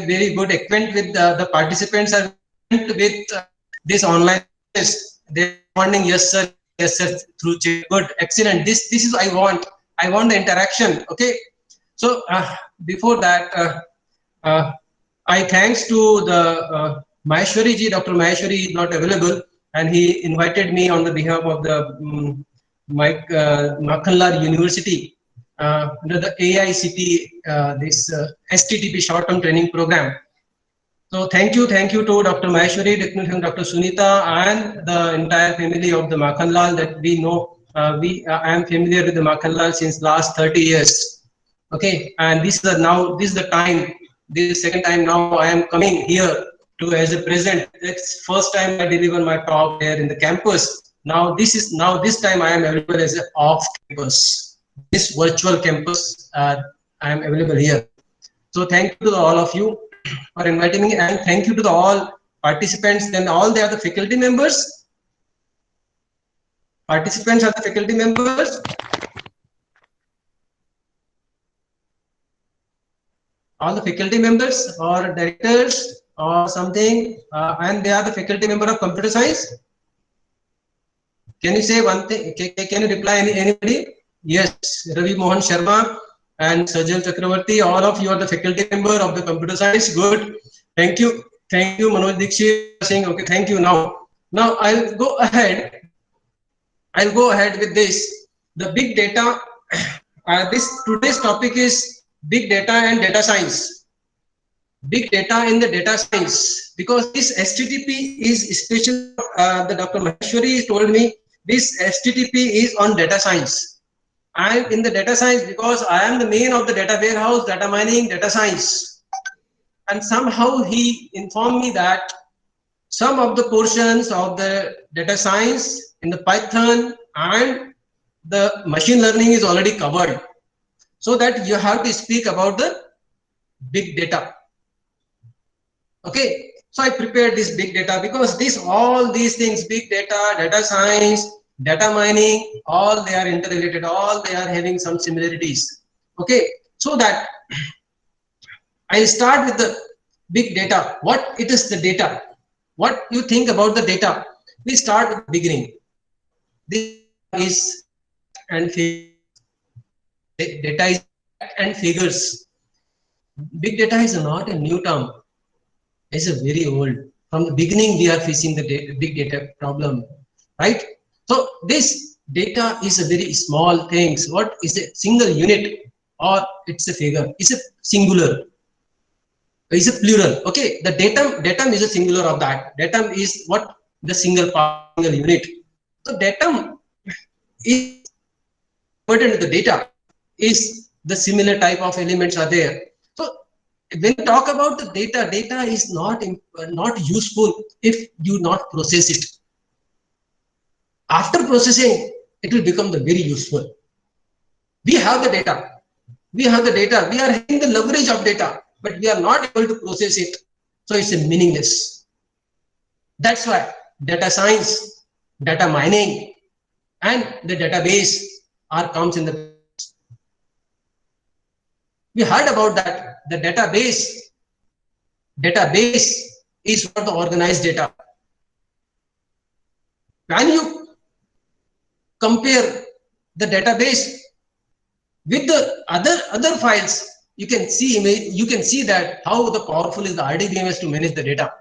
very good acquaint with the participants are with this online test. They're responding yes sir through chat. Good, excellent. This is I want. I want the interaction. Okay. So before that, I thanks to the Maheshwari ji. Dr. Maheshwari is not available, and he invited me on the behalf of the Makhanlal University under the AICT, this STTP short-term training program. So thank you to Dr. Maheshwari, Dr. Sunita, and the entire family of the Makhanlal that we know. I am familiar with the Makhanlal since last 30 years. Okay, and this is the time. This is second time now I am coming here to as a present. It's first time I deliver my talk there in the campus. Now this time I am available as an off campus. This virtual campus, I am available here. So thank you to all of you for inviting me, and thank you to all participants. Then all they are the faculty members. Participants are the faculty members. All the faculty members or directors or something, and they are the faculty member of computer science. Can you say one thing? Can you reply anybody? Yes, Ravi Mohan Sharma and Sajal Chakravarti, all of you are the faculty member of the computer science. Good. Thank you. Thank you, Manoj Dikshit saying okay, thank you. Now I'll go ahead with this. The big data, today's topic is big data and data science. Big data in the data science, because this STTP is special. The Dr. Maheshwari told me this STTP is on data science. I am in the data science because I am the main of the data warehouse, data mining, data science. And somehow he informed me that some of the portions of the data science in the Python and the machine learning is already covered. So that you have to speak about the big data. Okay, so I prepared this big data because all these things, big data, data science, data mining, all they are interrelated, all they are having some similarities. Okay, so that I'll start with the big data. What it is the data? What you think about the data? We start with the beginning. This is and data is and figures. Big data is not a new term. It's a very old. From the beginning, we are facing the big data problem, right? So this data is a very small things. What is a single unit, or it's a figure? It's a singular. It's a plural. Okay, the datum is a singular of that. Datum is what the single unit. So datum is important. The data is the similar type of elements are there. So when we talk about the data is not useful if you not process it. After processing, it will become very useful. We have the data. We are having the leverage of data, but we are not able to process it. So it's meaningless. That's why data science, data mining, and the database comes in the. We heard about that. The database is for the organized data. When you compare the database with the other files, you can see that how the powerful is the RDBMS to manage the data.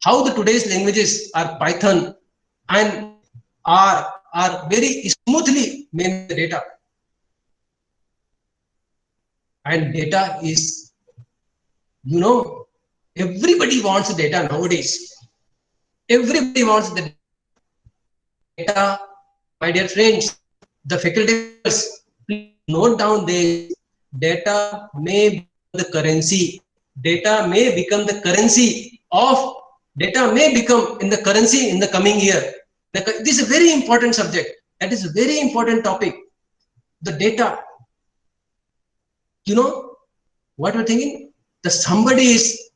How the today's languages are Python and are very smoothly manage the data. And data is, everybody wants data nowadays. Everybody wants the data. My dear friends, the faculty, please note down this. Data may be the currency. Data may become the currency of. Data may become in the currency in the coming year. This is a very important subject. That is a very important topic. The data. You know what we're thinking? That somebody is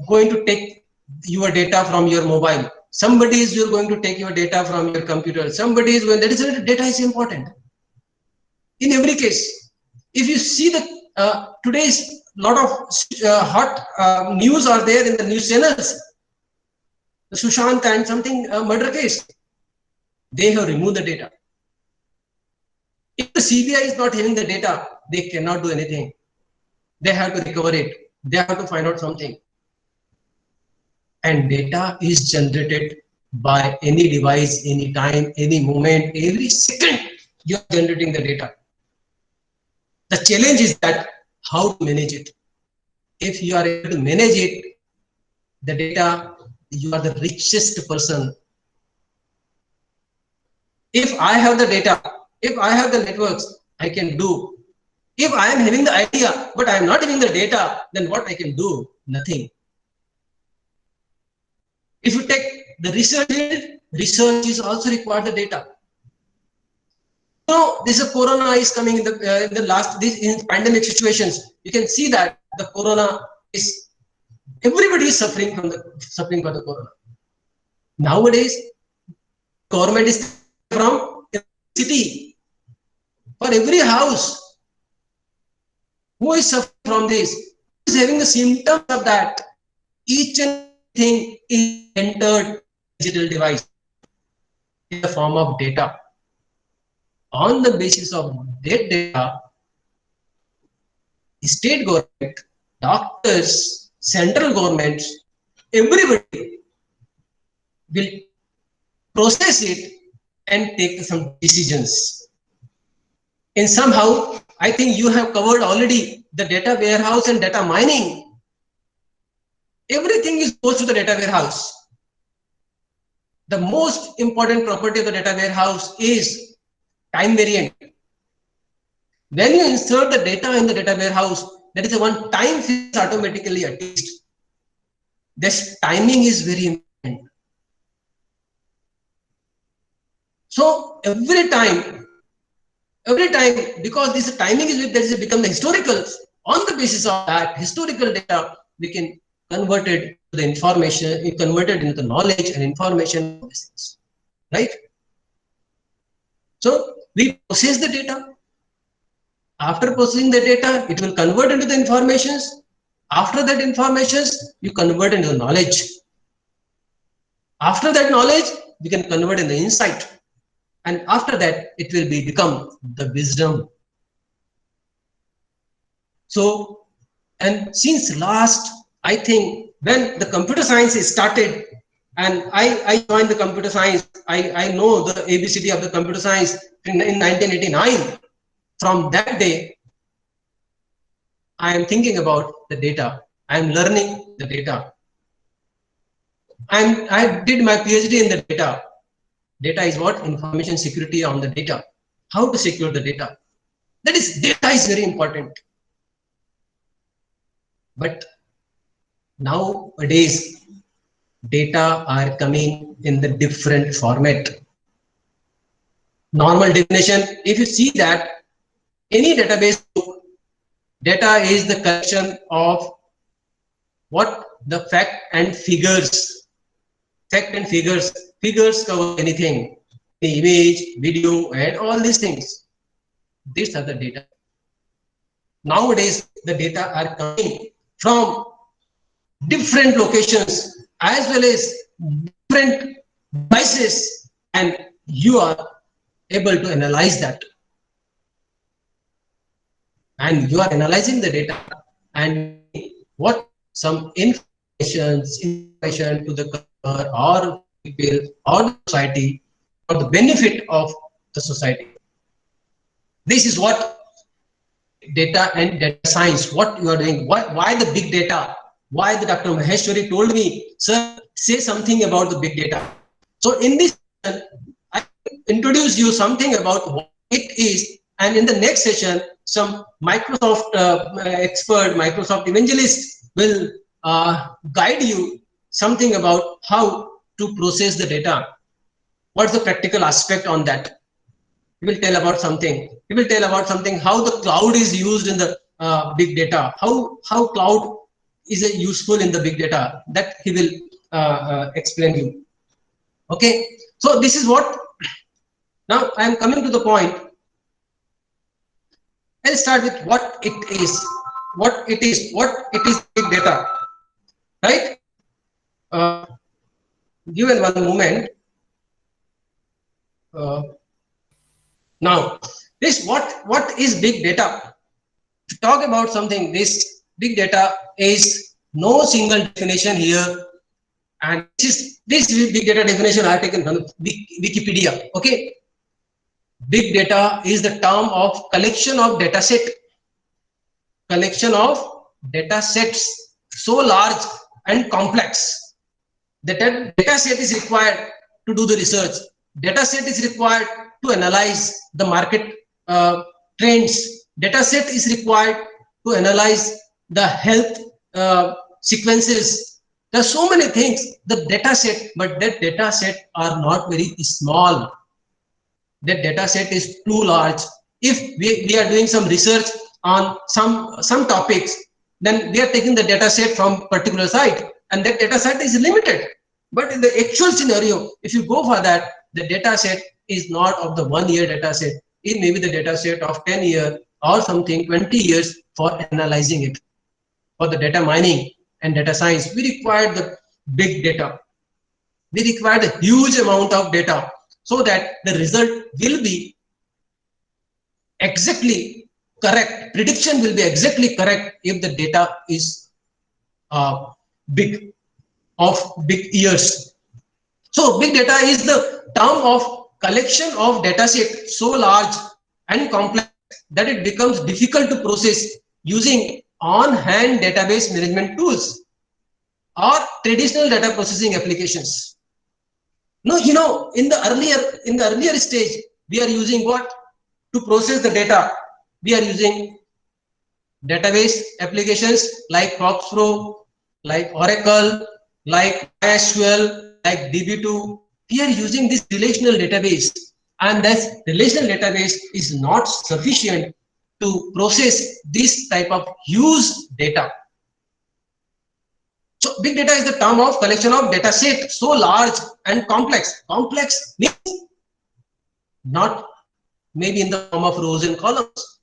going to take your data from your mobile. Somebody is going to take your data from your computer. Somebody is going. That is data is important. In every case, if you see the today's lot of hot news are there in the news channels. The Sushant and something murder case. They have removed the data. If the CBI is not having the data, they cannot do anything. They have to recover it. They have to find out something. And data is generated by any device, any time, any moment, every second you are generating the data. The challenge is that how to manage it. If you are able to manage it, the data, you are the richest person. If I have the data, if I have the networks, I can do. If I am having the idea, but I am not having the data, then what I can do? Nothing. If you take the research is also required the data. So this is corona is coming in the last in pandemic situations. You can see that the corona is everybody is suffering for the corona. Nowadays, government is from city for every house. Who is suffering from this? Who is having the symptoms of that? Each and everything is entered digital device in the form of data. On the basis of that data, state government, doctors, central governments, everybody will process it and take some decisions. And somehow, I think you have covered already the data warehouse and data mining. Everything is goes to the data warehouse. The most important property of the data warehouse is time variant. When you insert the data in the data warehouse, there is a one time fix automatically attached. This timing is very important. So every time, because this timing is that is become the historical. On the basis of that historical data, we can convert it to the information, convert it into knowledge and information, right? So we process the data. After processing the data, it will convert into the informations. After that informations, you convert into knowledge. After that knowledge, we can convert into insight. And after that, it will become the wisdom. So, and since last, I think when the computer science is started, and I joined the computer science, I know the ABCD of the computer science in 1989. From that day, I am thinking about the data. I am learning the data. I did my PhD in the data. Data is what? Information security on the data. How to secure the data. That is, data is very important. But nowadays, data are coming in the different format. Normal definition, if you see that any database, data is the collection of what? The fact and figures. Fact and figures. Figures cover anything. The image, video, and all these things. These are the data. Nowadays, the data are coming from different locations as well as different devices, and you are able to analyze that. And you are analyzing the data and what some information to the customer or people or the society for the benefit of the society. This is what data and data science, what you are doing. Why the big data? Why the Dr. Maheshwari told me, sir, say something about the big data. So in this, I introduce you something about what it is, and in the next session, some Microsoft expert, Microsoft evangelist will guide you something about how to process the data. What's the practical aspect on that? He will tell about something. He will tell about something how the cloud is used in the big data. How cloud is useful in the big data. That he will explain you. Okay. So this is what. Now I am coming to the point. I'll start with what it is. what it is big data, right? Given one moment. Now, this what is big data? To talk about something, this big data is no single definition here, and this big data definition I have taken from Wikipedia. Okay, big data is the term of collection of data sets so large and complex that a data set is required to do the research. Data set is required to analyze the market trends. Data set is required to analyze the health sequences. There are so many things, the data set, but that data set are not very small. That data set is too large. If we are doing some research on some topics, then we are taking the data set from particular site, and that data set is limited. But in the actual scenario, if you go for that, the data set is not of the 1 year data set. It may be the data set of 10 years or something, 20 years for analyzing it. For the data mining and data science, we require the big data. We require a huge amount of data so that the result will be exactly correct. Prediction will be exactly correct if the data is big, of big years. So big data is the term of collection of data set so large and complex that it becomes difficult to process using on-hand database management tools or traditional data processing applications. No, you know, in the earlier stage, we are using what to process the data? We are using database applications like FoxPro, like Oracle, like MySQL, like DB2. We are using this relational database, and this relational database is not sufficient to process this type of huge data. So big data is the term of collection of data set so large and complex. Complex means not maybe in the form of rows and columns.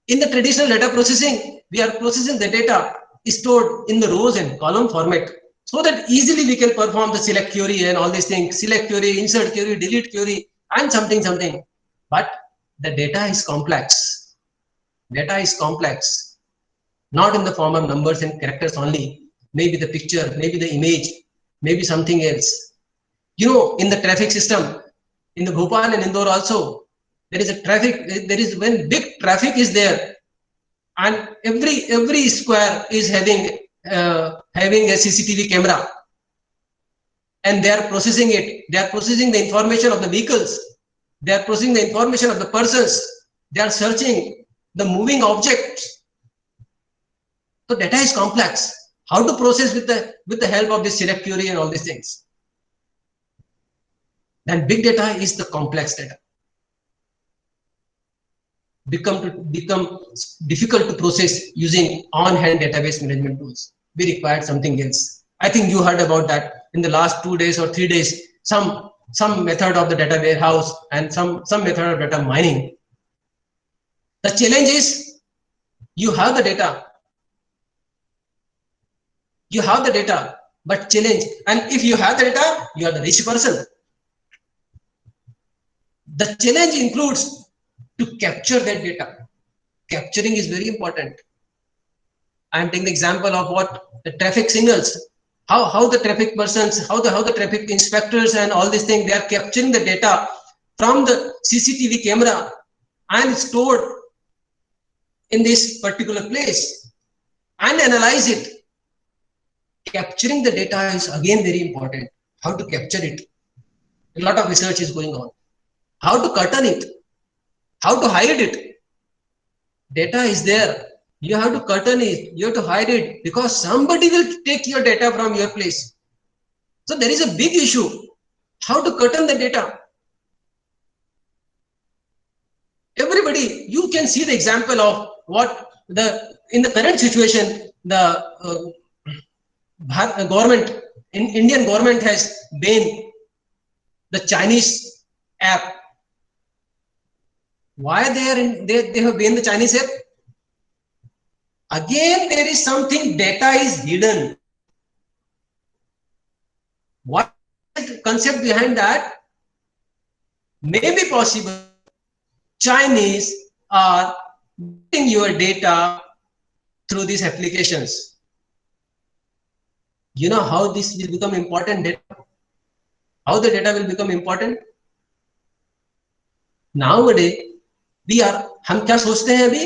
In the traditional data processing, we are processing the data stored in the rows and column format so that easily we can perform the select query and all these things, select query, insert query, delete query, and something. But the data is complex. Data is complex, not in the form of numbers and characters only. Maybe the picture, maybe the image, maybe something else. You know, in the traffic system, in the Bhopal and Indore also, there is a traffic, there is when big traffic is there, and every square is having a CCTV camera, and they are processing it. They are processing the information of the vehicles. They are processing the information of the persons. They are searching the moving objects. So data is complex. How to process with the help of this select query and all these things? Then big data is the complex data. Become difficult to process using on-hand database management tools. We required something else. I think you heard about that in the last 2 days or 3 days. Some method of the data warehouse and some method of data mining. The challenge is you have the data. You have the data, but challenge. And if you have the data, you are the rich person. The challenge includes to capture that data. Capturing is very important. I am taking the example of what the traffic signals, how the traffic persons, how the traffic inspectors and all these things, they are capturing the data from the CCTV camera and stored in this particular place and analyze it. Capturing the data is again very important. How to capture it? A lot of research is going on. How to curtain it? How to hide it? Data is there. You have to curtain it. You have to hide it because somebody will take your data from your place. So there is a big issue. How to curtain the data? Everybody, you can see the example of what in the current situation, the government, Indian government has banned the Chinese app. Why they have been the Chinese app? Again, there is something, data is hidden. What is the concept behind that? Maybe possible Chinese are getting your data through these applications. You know how this will become important data? How the data will become important? Nowadays, हम क्या सोचते हैं अभी?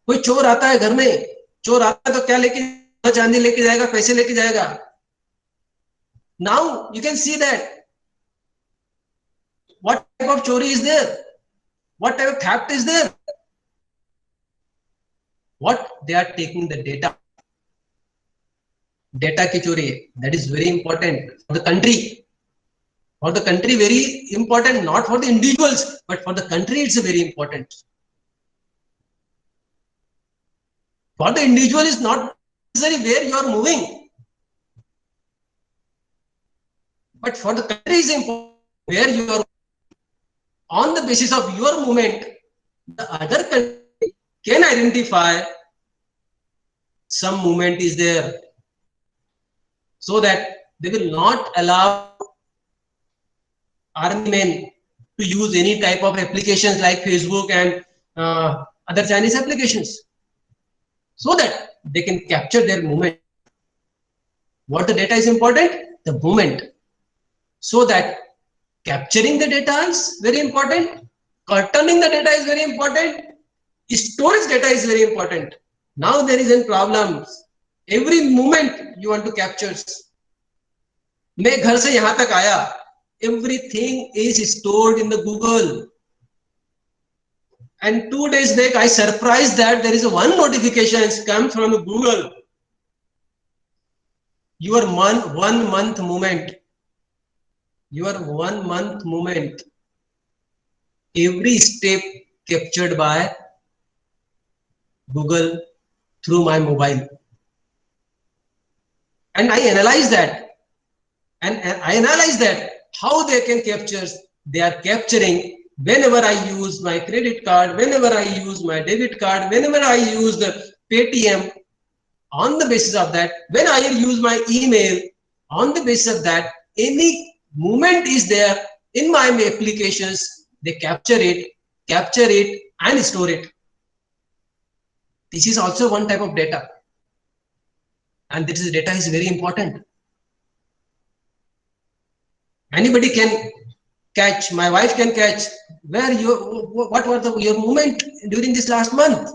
कोई चोर आता है घर में, चोर आता है तो क्या लेके, चांदी लेके जाएगा, पैसे लेके जाएगा. Now you can see that what type of chori is there, what type of theft is there. What they are taking the data. Data की चोरी है. That is very important for the country. For the country, very important, not for the individuals, but for the country, it's very important. For the individual, is not necessary where you are moving, but for the country, is important where you are. On the basis of your movement, the other country can identify some movement is there, so that they will not allow army men to use any type of applications like Facebook and other Chinese applications, so that they can capture their movement. What the data is important? The movement. So that capturing the data is very important, curtaining the data is very important, storage data is very important. Now there is a problem. Every moment you want to capture. मैं घर से यहाँ तक आया, everything is stored in the Google. And 2 days back, I surprised that there is one notification come from Google. Your 1 month movement. Your 1 month movement. Every step captured by Google through my mobile. And I analyze that. And I analyze that how they can capture. They are capturing whenever I use my credit card, whenever I use my debit card, whenever I use the Paytm. On the basis of that, when I use my email, on the basis of that, any movement is there in my applications, they capture it and store it. This is also one type of data. And this data is very important. Anybody can catch, my wife can catch, what was your movement during this last month.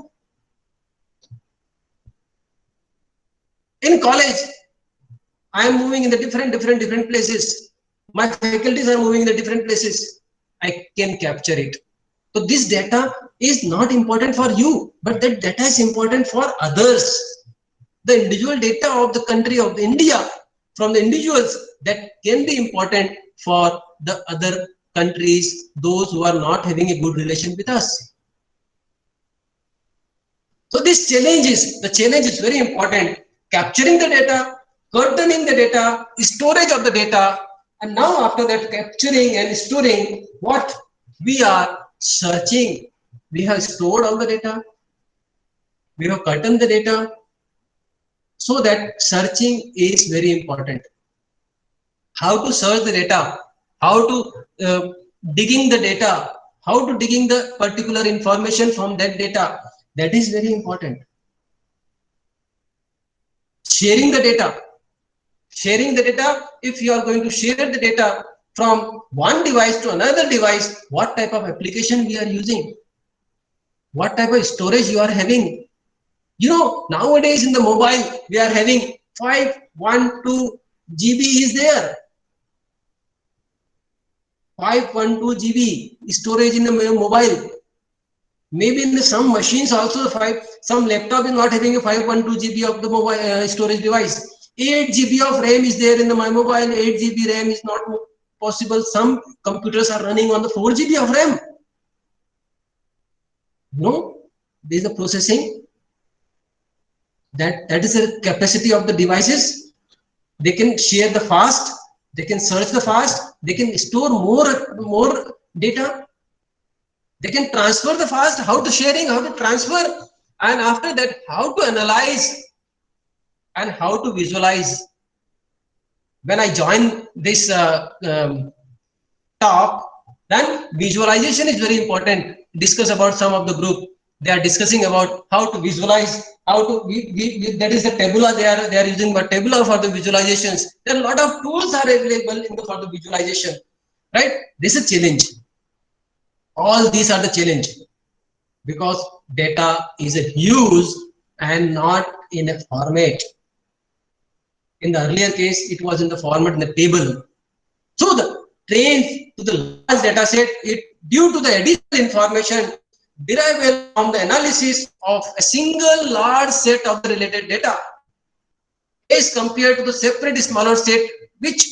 In college, I am moving in the different places. My faculties are moving in the different places. I can capture it. So this data is not important for you, but that data is important for others. The individual data of the country of India, from the individuals, that can be important for the other countries, those who are not having a good relation with us. So this challenge is very important. Capturing the data, curtaining the data, storage of the data, and now after that capturing and storing, what we are searching. We have stored all the data, we have curtained the data, so that searching is very important. How to search the data, how to digging the data, how to digging the particular information from that data, that is very important. Sharing the data, if you are going to share the data from one device to another device, what type of application we are using, what type of storage you are having. You know, nowadays in the mobile, we are having 512 GB is there. 512 GB storage in the mobile. Maybe in some machines also, some laptop is not having a 512 GB of the mobile storage device. 8 GB of RAM is there in my mobile. 8 GB RAM is not possible. Some computers are running on the 4 GB of RAM. No, there is a processing. That is the capacity of the devices. They can share the fast. They can search the fast. They can store more data. They can transfer the fast, how to sharing, how to transfer, and after that, how to analyze and how to visualize. When I join this talk, then visualization is very important. Discuss about some of the group. They are discussing about how to visualize, how to that is the tabula. They are using a tabula for the visualizations. There are a lot of tools are available for the visualization, right? This is a challenge. All these are the challenge because data is a huge and not in a format. In the earlier case, it was in the format in the table. So the trained to the large data set, it due to the additional information derived from the analysis of a single large set of the related data is compared to the separate smaller set which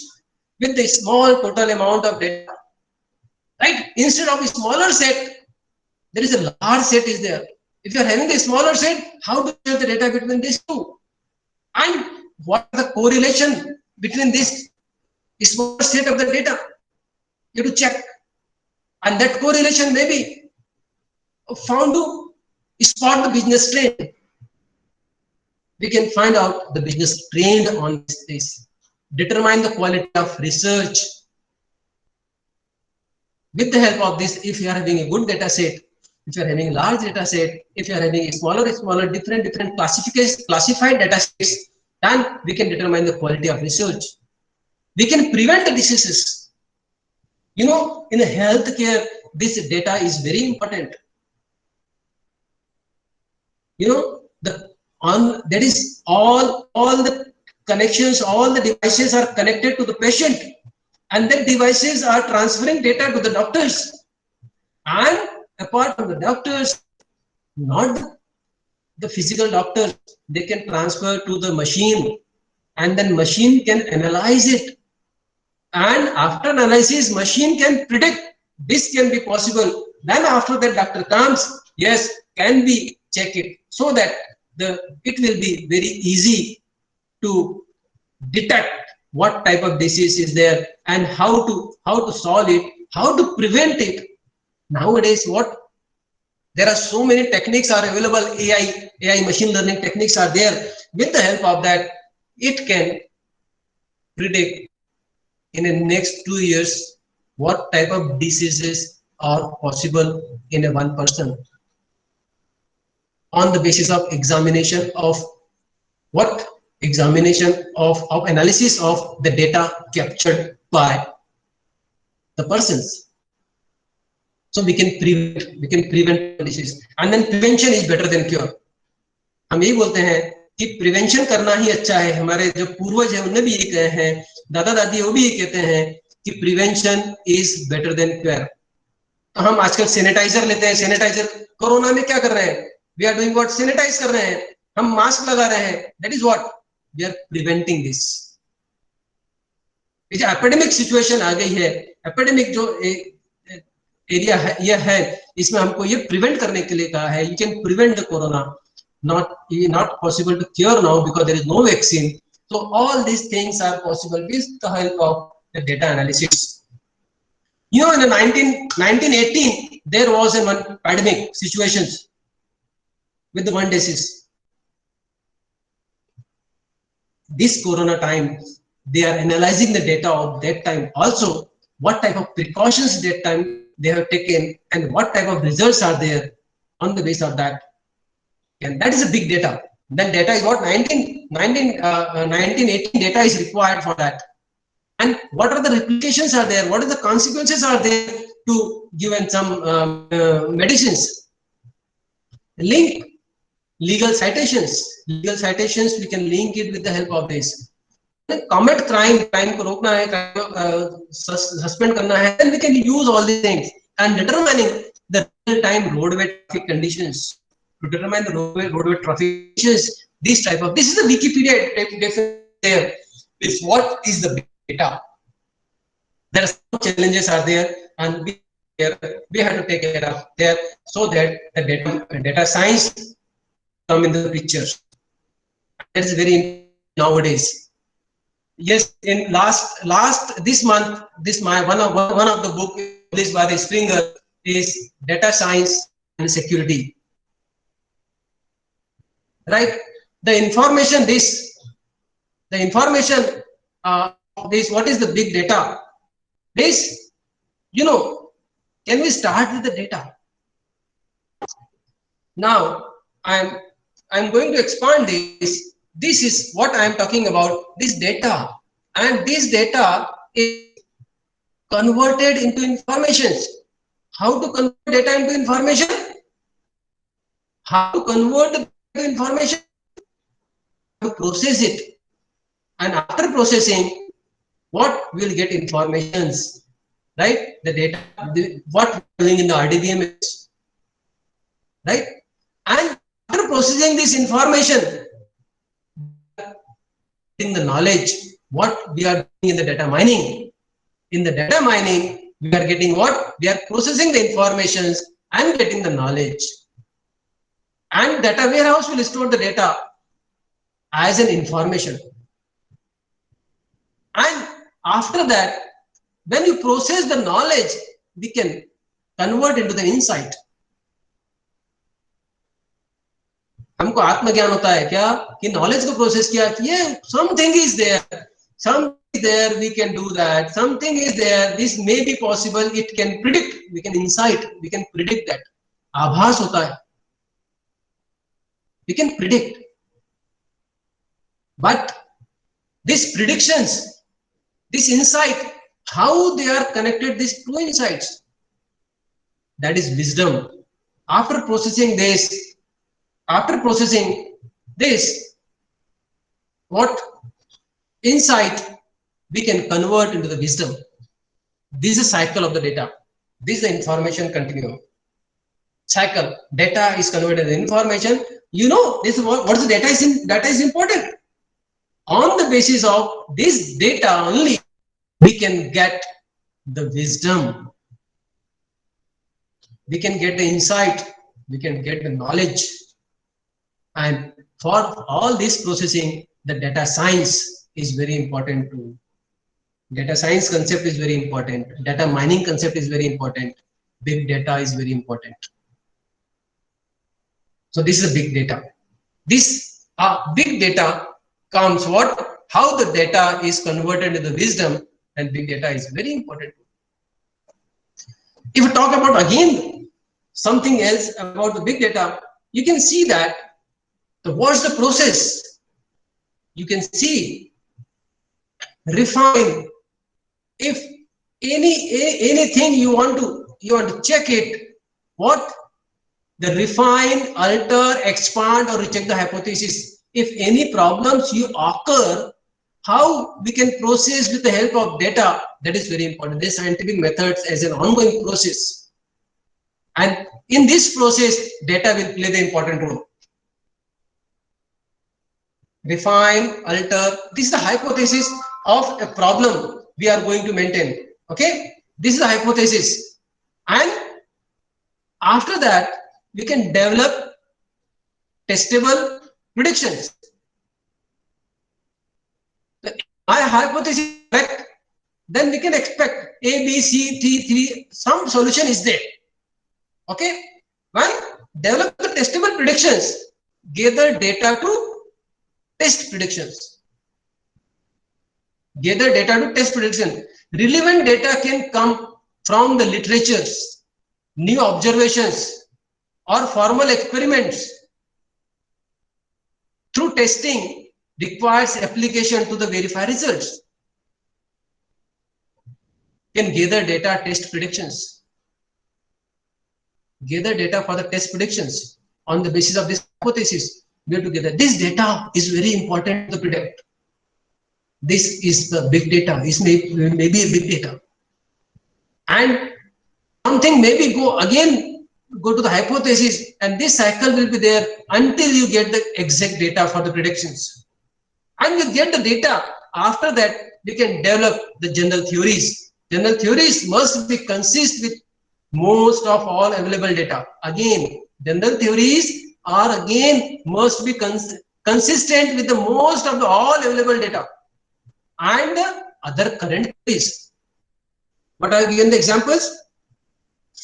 with the small total amount of data. Right? Instead of a smaller set, there is a large set is there. If you are having a smaller set, how to share the data between these two? And what is the correlation between this small set of the data? You have to check. And that correlation may be found to spot the business trend. We can find out the business trend on this, determine the quality of research. With the help of this, if you are having a good data set, if you are having a large data set, if you are having a smaller, different classified data sets, then we can determine the quality of research. We can prevent the diseases. You know, in healthcare, this data is very important. You know, that is all the connections, all the devices are connected to the patient, and the devices are transferring data to the doctors. And apart from the doctors, not the physical doctors, they can transfer to the machine, and then machine can analyze it. And after analysis, machine can predict this can be possible. Then after that, doctor comes, yes, can we check it, so that it will be very easy to detect what type of disease is there and how to solve it, how to prevent it. Nowadays, there are so many techniques are available. AI machine learning techniques are there. With the help of that, it can predict in the next 2 years what type of diseases are possible in a one person on the basis of examination of analysis of the data captured by the persons. So we can prevent disease, and then prevention is better than cure. हम यही बोलते हैं कि prevention करना ही अच्छा है. हमारे जो पूर्वज हैं उन्होंने भी ये कहे हैं, दादा दादी वो भी ये कहते हैं कि prevention is better than cure. तो हम आजकल सैनिटाइजर लेते हैं. सैनिटाइजर कोरोना में क्या कर रहे हैं? We are doing what? Sanitise कर रहे हैं, हम मास्क लगा रहे हैं. That is what we are preventing this. ये एपिडेमिक सिचुएशन आ गई है, एपिडेमिक जो एरिया है ये है, इसमें हमको ये प्रिवेंट करने के लिए कहा है. You can prevent the corona. Not possible to cure now because there is no vaccine. So all these things are possible with the help of the data analysis. You know, in the 1918, there was a pandemic situations with the one disease. This corona time, they are analyzing the data of that time. Also, what type of precautions that time they have taken and what type of results are there on the basis of that. And that is a big data. Then data is what 1918 data is required for that. And what are the replications are there? What are the consequences are there to give some medicines? Link legal citations. Legal citations we can link it with the help of this. Commit crime को रोकना है, suspend करना है. Then we can use all these things and determining the real-time roadway traffic conditions. To determine the roadway traffic conditions, this is the Wikipedia definition there. Is what is the data? There are some challenges are there, and we have to take care of there so that the data science come in the pictures. That is very nowadays. Yes, in last this month, one of the book published by the Springer, is data science and security. Right? The information what is the big data? This, can we start with the data? Now, I'm going to expand this. This is what I'm talking about, this data. And this data is converted into information. How to convert data into information? How to convert the data into information? To process it. And after processing, what will get informations, right? The data, what we're doing in the RDBMS, right? And after processing this information, in the knowledge, what we are doing in the data mining. In the data mining, we are getting what? We are processing the informations and getting the knowledge. And data warehouse will store the data as an information. And after that, when you process the knowledge, we can convert into the insight. हमको आत्मज्ञान होता है क्या कि knowledge को process किया कि ये something is there we can do that, something is there, this may be possible, it can predict, we can insight, we can predict that. आभास होता है, we can predict. But these predictions, this insight, how they are connected, these two insights, that is wisdom. After processing this, what insight we can convert into the wisdom. This is a cycle of the data. This is the information continuum. Cycle. Data is converted into information. This is what is the data is data is important. On the basis of this data only, we can get the wisdom. We can get the insight. We can get the knowledge. And for all this processing, the data science is very important too. Data science concept is very important. Data mining concept is very important. Big data is very important. So this is a big data. This big data comes what? How the data is converted into the wisdom, and big data is very important. If we talk about again something else about the big data, you can see that what's the process? You can see refine. If anything you want to check it, what? The refine, alter, expand, or reject the hypothesis. If any problems you occur, how we can process with the help of data, that is very important. This scientific methods as an ongoing process. And in this process, data will play the important role. Refine, alter, this is the hypothesis of a problem we are going to maintain. Okay, this is the hypothesis. And after that, we can develop testable predictions. My hypothesis is correct, then we can expect A, B, C, D, some solution is there. Okay, well, develop the testable predictions, gather data to test predictions. Gather data to test prediction. Relevant data can come from the literatures, new observations, or formal experiments. Through testing requires application to the verified results. Can gather data, test predictions. Gather data for the test predictions. On the basis of this hypothesis, we have to gather. This data is very important to predict. This is the big data. This may be a big data. And something maybe go to the hypothesis, and this cycle will be there until you get the exact data for the predictions. And you get the data. After that, we can develop the general theories. General theories must be consist with most of all available data. Again, general theories are must be consistent with the most of the all available data and other current theories. What are given the examples?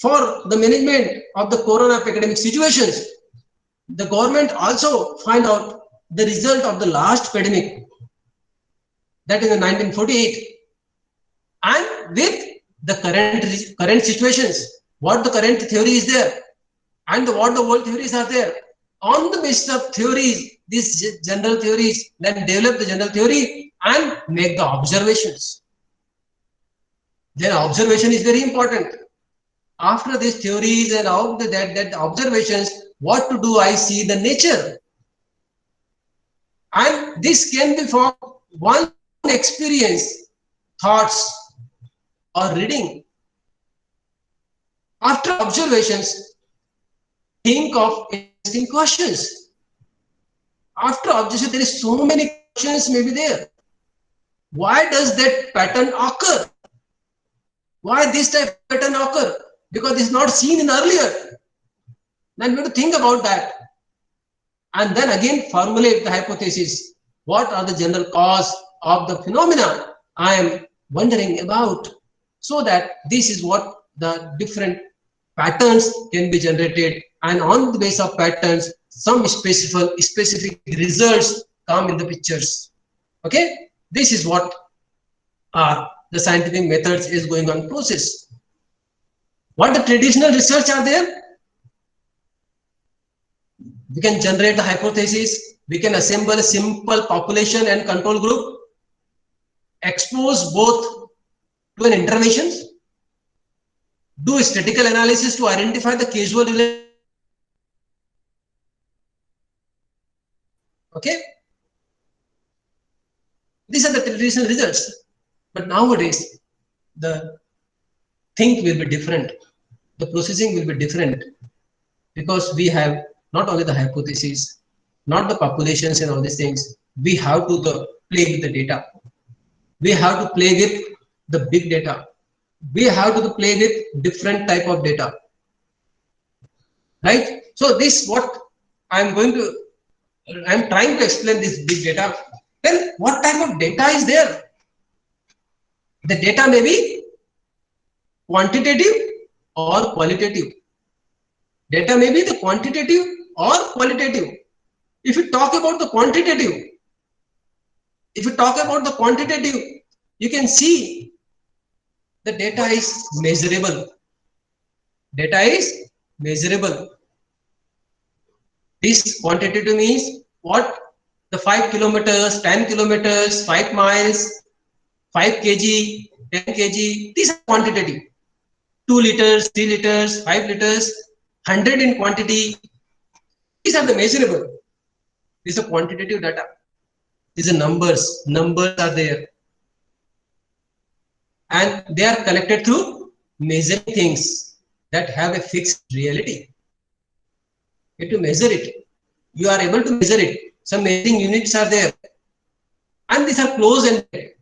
for the management of the corona epidemic situations. The government also find out the result of the last pandemic, that is in 1948, and with the current situations, what the current theory is there, and what the old theories are there. On the basis of theories, these general theories, then develop the general theory and make the observations. Then observation is very important. After these theories and all that observations, what to do? I see the nature, and this can be from one experience, thoughts, or reading. After observations, think of interesting questions. After observation, there is so many questions may be there. Why does that pattern occur? Why this type of pattern occur? Because it's not seen in earlier. Then we have to think about that. And then again formulate the hypothesis. What are the general cause of the phenomena I am wondering about? So that this is what the different patterns can be generated, and on the basis of patterns, some specific results come in the pictures. Okay, this is what the scientific methods is going on process. What the traditional research are there? We can generate the hypothesis, we can assemble a simple population and control group, expose both to an interventions, do a statistical analysis to identify the causal relation. Okay, these are the traditional results. But nowadays, the think will be different, the processing will be different, because we have not only the hypothesis, not the populations and all these things, we have to play with the data. We have to play with the big data. We have to play with different type of data. Right? So this what I'm trying to explain this big data. Then what type of data is there? The data may be quantitative or qualitative. Data may be the quantitative or qualitative. If you talk about the quantitative, you can see the data is measurable. Data is measurable. This quantitative means what? The 5 kilometers, 10 kilometers, 5 miles, 5 kg, 10 kg, these are quantitative. 2 liters, 3 liters, 5 liters, 100 in quantity. These are the measurable. These are quantitative data. These are numbers. Numbers are there. And they are collected through measuring things that have a fixed reality. You have to measure it. You are able to measure it. Some measuring units are there. And these are close-ended.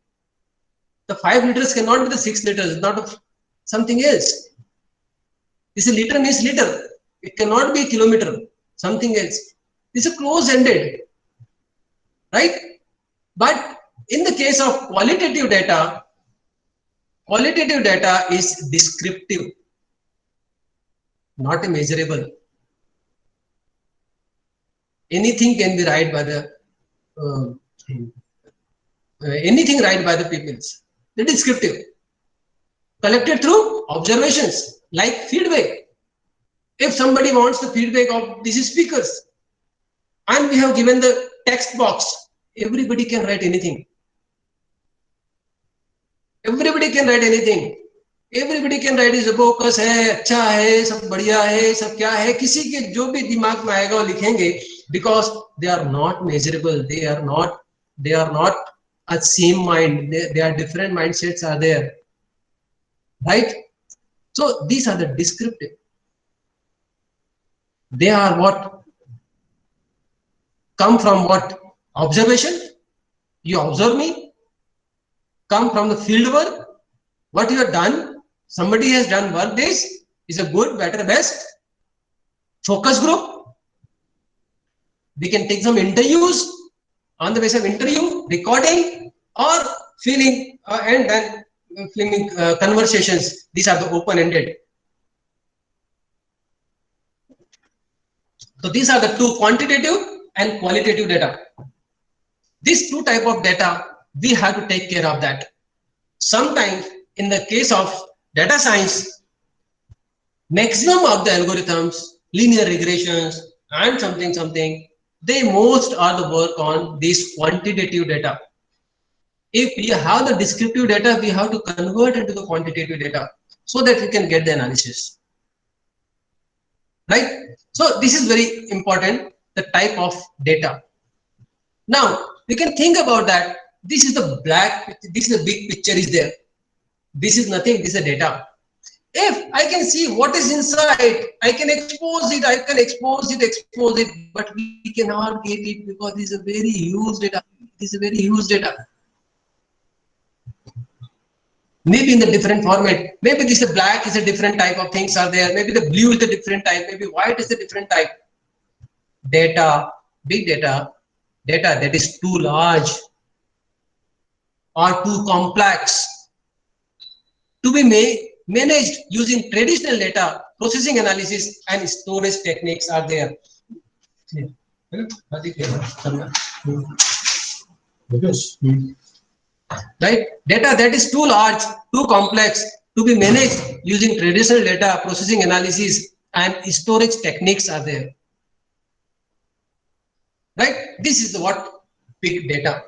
The 5 liters cannot be the 6 liters, not of something else. This liter means liter. It cannot be a kilometer, something else. This is close-ended. Right? But in the case of qualitative data is descriptive, not a measurable. Anything can be right by the peoples. The descriptive, collected through observations, like feedback. If somebody wants the feedback of these speakers, and we have given the text box, everybody can write anything. Everybody can write anything. Everybody can write is bogus है, अच्छा है, सब बढ़िया है, सब क्या है, किसी के जो भी दिमाग में आएगा वो लिखेंगे, because they are not measurable. They are not a same mind. They are different mindsets are there. Right? So these are the descriptive. They are what? Come from what? Observation. You observe me. Come from the field work. What you have done. Somebody has done work. This is a good, better, best. Focus group. We can take some interviews. On the basis of interview, recording, or feeling, and then filming conversations. These are the open-ended. So these are the two, quantitative and qualitative data. These two type of data, we have to take care of that. Sometimes in the case of data science, maximum of the algorithms, linear regressions and something, they most are the work on this quantitative data. If we have the descriptive data, we have to convert into the quantitative data so that we can get the analysis. Right? So this is very important, the type of data. Now we can think about that. This is the black, this is the big picture is there. This is nothing, this is a data. If I can see what is inside, I can expose it, but we cannot get it because this is a very huge data. This is a very huge data. Maybe in the different format, maybe this is black is a different type of things are there, maybe the blue is a different type, maybe white is a different type. Data, big data, data that is too large or too complex to be managed using traditional data processing analysis and storage techniques are there. Right? Data that is too large, too complex to be managed using traditional data processing analysis and storage techniques are there. Right? This is what big data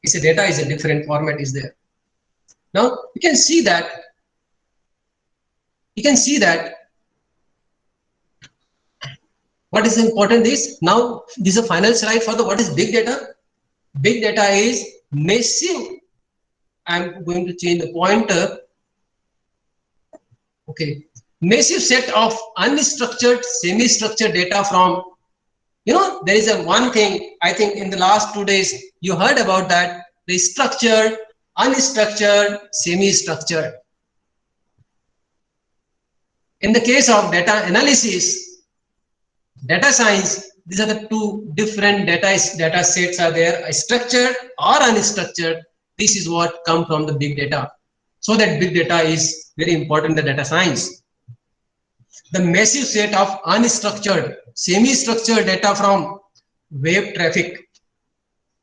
is. A data is a different format is there. Now you can see that. What is important is, now this is a final slide for the what is big data. Big data is massive. I'm going to change the pointer. Okay, massive set of unstructured, semi-structured data from, there is a one thing I think in the last 2 days you heard about that, the structured, unstructured, semi-structured. In the case of data analysis, data science, these are the two different data sets are there, structured or unstructured. This is what comes from the big data. So that big data is very important in the data science. The massive set of unstructured, semi-structured data from web traffic.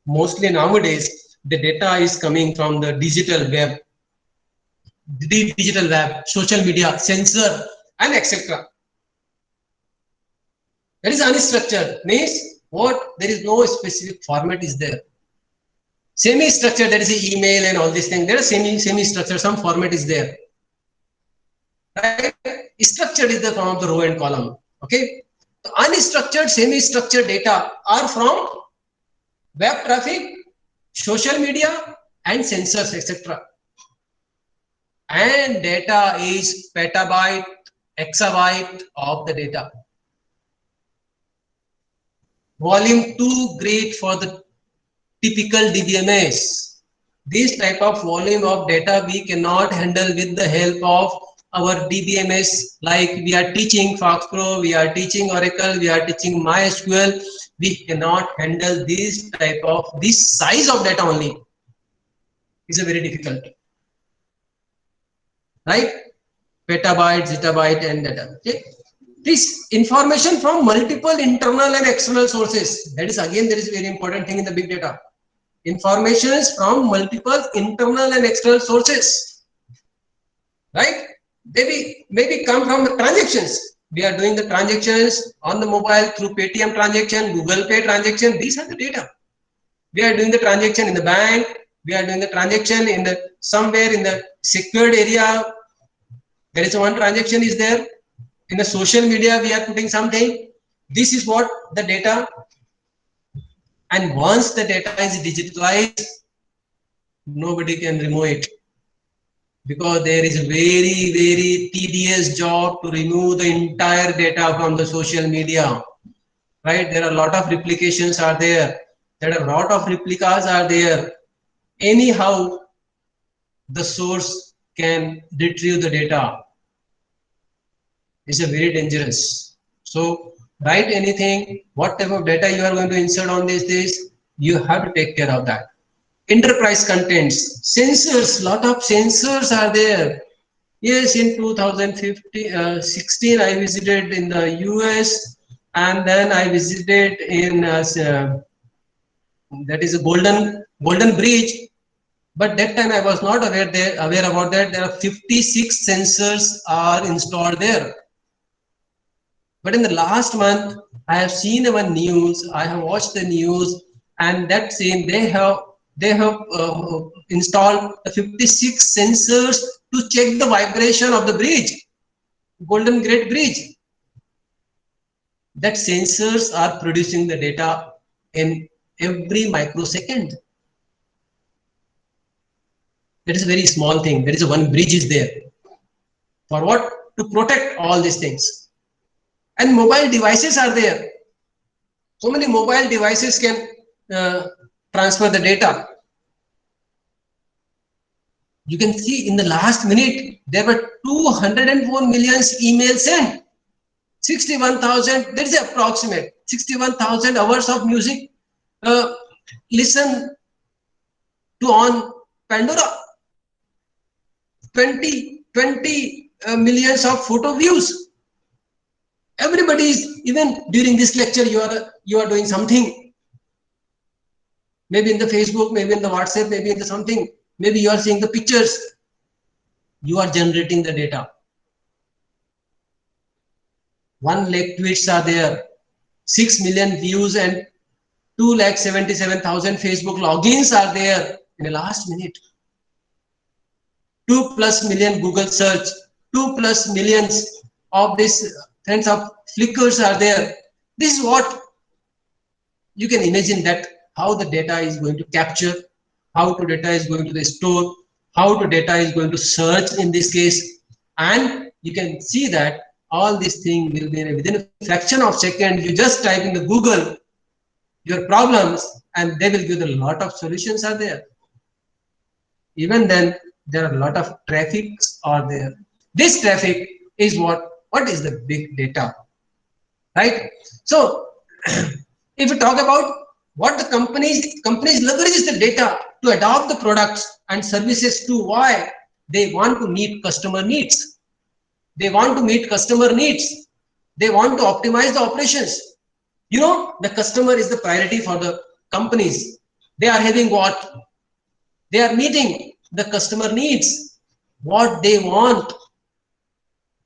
Mostly nowadays, the data is coming from the digital web, social media, sensor, and etc. That is unstructured, means what? There is no specific format is there. Semi-structured, there is an email and all these things. There is semi-structured, some format is there. Right? Structured is the form of the row and column. Okay. The unstructured, semi-structured data are from web traffic, social media, and sensors, etc. And data is petabyte, exabyte of the data. Volume too great for the typical DBMS. This type of volume of data we cannot handle with the help of our DBMS. Like we are teaching FoxPro, we are teaching Oracle, we are teaching MySQL. We cannot handle this size of data only. It's a very difficult. Right? Petabyte, zettabyte, and data. Okay. This information from multiple internal and external sources. That is again, there is a very important thing in the big data. Informations from multiple internal and external sources. Right? Maybe come from the transactions. We are doing the transactions on the mobile through Paytm transaction, Google Pay transaction. These are the data. We are doing the transaction in the bank. We are doing the transaction in the somewhere in the secured area. There is one transaction is there. In the social media, we are putting something. This is what the data. And once the data is digitalized, nobody can remove it. Because there is a very, very tedious job to remove the entire data from the social media. Right? There are a lot of replications are there. There are a lot of replicas are there. Anyhow, the source can retrieve the data. It's a very dangerous. So write anything, what type of data you are going to insert on this, you have to take care of that. Enterprise contents, sensors, lot of sensors are there. Yes, in 2016, I visited in the US. and then I visited in that is a golden bridge. But that time I was not aware about that. There are 56 sensors are installed there. But in the last month, I have seen our news. I have watched the news, and that same they have installed the 56 sensors to check the vibration of the bridge, Golden Gate Bridge. That sensors are producing the data in every microsecond. That is a very small thing. There is a one bridge is there. For what? To protect all these things. And mobile devices are there. So many mobile devices can transfer the data. You can see in the last minute, there were 204 million emails sent. 61,000, that is approximate. 61,000 hours of music listen to on Pandora. 20 millions of photo views. Everybody is, even during this lecture, you are doing something. Maybe in the Facebook, maybe in the WhatsApp, maybe in the something. Maybe you are seeing the pictures. You are generating the data. 1 lakh tweets are there. 6 million views and 2,77,000 Facebook logins are there in the last minute. 2+ million Google search, 2+ millions of this kinds of flickers are there. This is what you can imagine, that how the data is going to capture, how the data is going to be stored, how the data is going to search in this case. And you can see that all these things will be within a fraction of second. You just type in the Google your problems and they will give a lot of solutions are there. Even then, there are a lot of traffics are there. This traffic is what is the big data, right? So if we talk about what the companies leverages the data to adopt the products and services to why they want to meet customer needs. They want to meet customer needs. They want to optimize the operations. You know, the customer is the priority for the companies. They are having what? They are meeting the customer needs, what they want,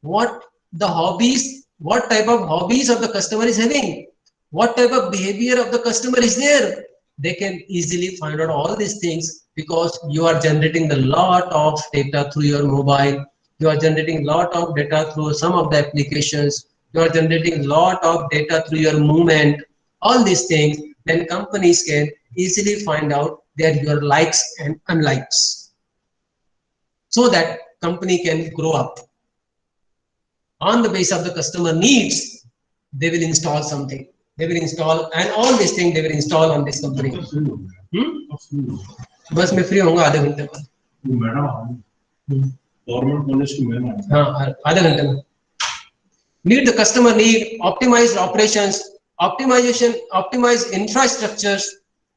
what the hobbies, what type of hobbies of the customer is having, what type of behavior of the customer is there. They can easily find out all these things because you are generating a lot of data through your mobile. You are generating a lot of data through some of the applications. You are generating a lot of data through your movement. All these things, then companies can easily find out your likes and unlikes, so that company can grow up. On the basis of the customer needs, they will install something. They will install, and all these things they will install on this company. बस मैं free होऊंगा आधे घंटे बाद. आधे घंटे में. Meet the customer need, optimize operations, optimize infrastructures,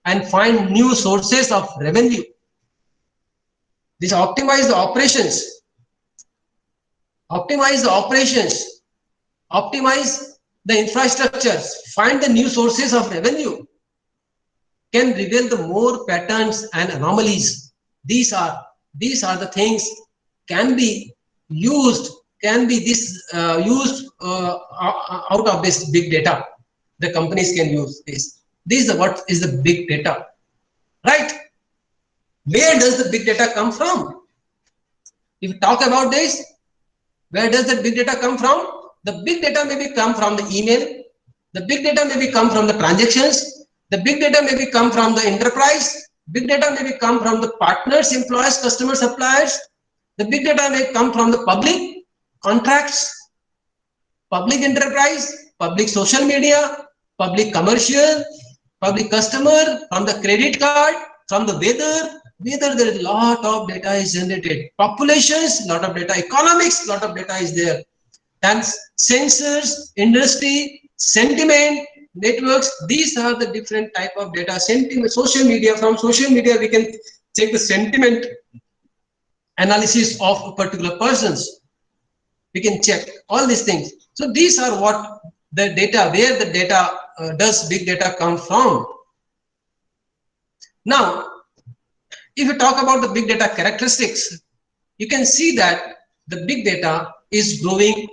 and find new sources of revenue. This optimize the operations. Optimize the operations, optimize the infrastructures, find the new sources of revenue, can reveal the more patterns and anomalies. These are the things can be used, used out of this big data. The companies can use this. This is what is the big data, right? Where does the big data come from? If you talk about this, where does the big data come from? The big data may come from the email. The big data may come from the transactions. The big data may come from the enterprise. Big data may come from the partners, employees, customers, suppliers. The big data may come from the public contracts, public enterprise, public social media, public commercial, public customer, from the credit card, from the weather. There is a lot of data is generated. Populations, lot of data. Economics, lot of data is there. And sensors, industry, sentiment, networks. These are the different type of data. Sentiment, social media. From social media, we can check the sentiment analysis of a particular persons. We can check all these things. So these are what the data, where the data does big data come from. Now, if you talk about the big data characteristics, you can see that the big data is growing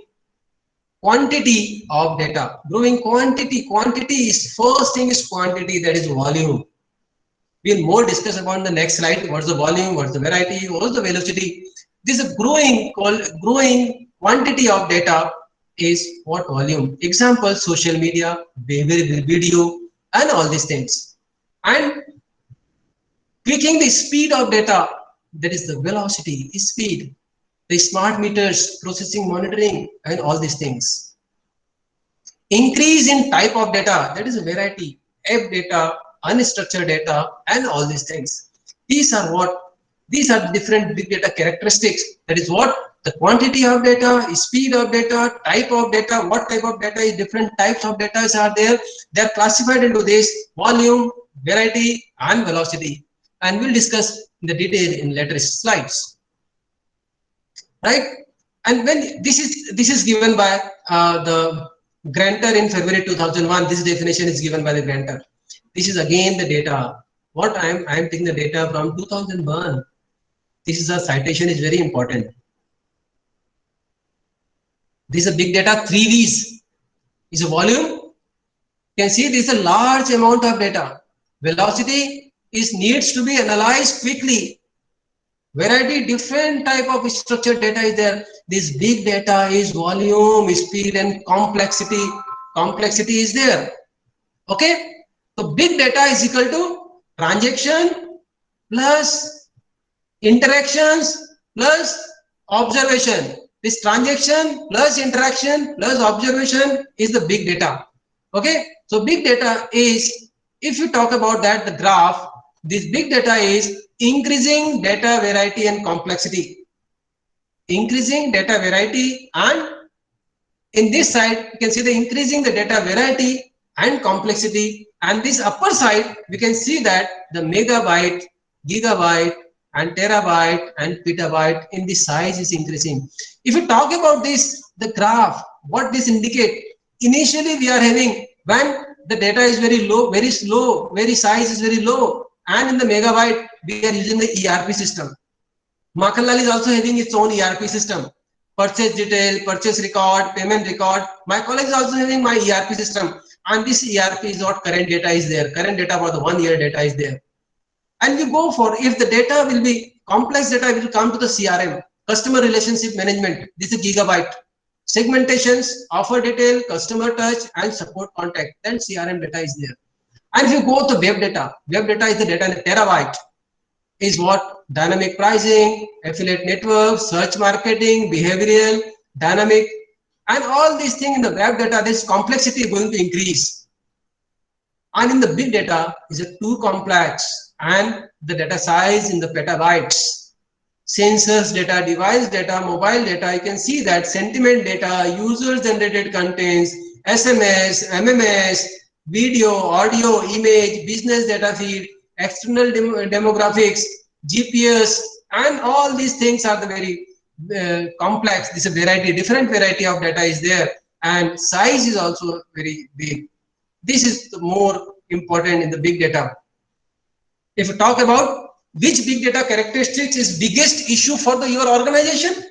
quantity of data. Growing quantity. Quantity is, first thing is quantity, that is volume. We'll more discuss about the next slide. What's the volume? What's the variety? What's the velocity? This is a growing quantity of data is what volume. Example: social media, video, and all these things. And tweaking the speed of data, that is the velocity, speed. The smart meters, processing, monitoring, and all these things. Increase in type of data, that is a variety. App data, unstructured data, and all these things. These are the different big data characteristics. That is what the quantity of data, speed of data, type of data, what type of data is, different types of data are there. They are classified into this: volume, variety, and velocity. And we'll discuss the detail in later slides. Right? And when this is given by the grantor in February 2001. This definition is given by the grantor. This is again the data. What I am taking the data from 2001. This is a citation, is very important. This is a big data. 3 V's is a volume. You can see this is a large amount of data. Velocity is needs to be analyzed quickly. Variety, different type of structured data is there. This big data is volume, speed, and complexity. Complexity is there. Okay. So big data is equal to transaction plus interactions plus observation. This transaction plus interaction plus observation is the big data. Okay. So big data is, if you talk about that, the graph, this big data is increasing data variety and complexity. Increasing data variety, and in this side you can see the increasing the data variety and complexity, and this upper side we can see that the megabyte, gigabyte, and terabyte and petabyte in the size is increasing. If you talk about this, the graph, what this indicate, initially we are having when the data is very low, very slow, very size is very low, and in the megabyte we are using the ERP system. Makhanlal is also having its own ERP system. Purchase detail, purchase record, payment record. My college is also having my ERP system, and this ERP is what current data is there. Current data for the 1 year data is there. And we go for, if the data will be complex data, will come to the CRM, customer relationship management. This is gigabyte. Segmentations, offer detail, customer touch, and support contact. Then CRM data is there. And if you go to web data is the data in a terabyte. Is what? Dynamic pricing, affiliate network, search marketing, behavioral, dynamic, and all these things in the web data, this complexity is going to increase. And in the big data is a too complex, and the data size in the petabytes. Sensors data, device data, mobile data, you can see that sentiment data, user generated contents, SMS, MMS, video, audio, image, business data feed, external demographics, GPS, and all these things are the very complex. This is a variety, different variety of data is there, and size is also very big. This is the more important in the big data. If you talk about which big data characteristics is biggest issue for your organization,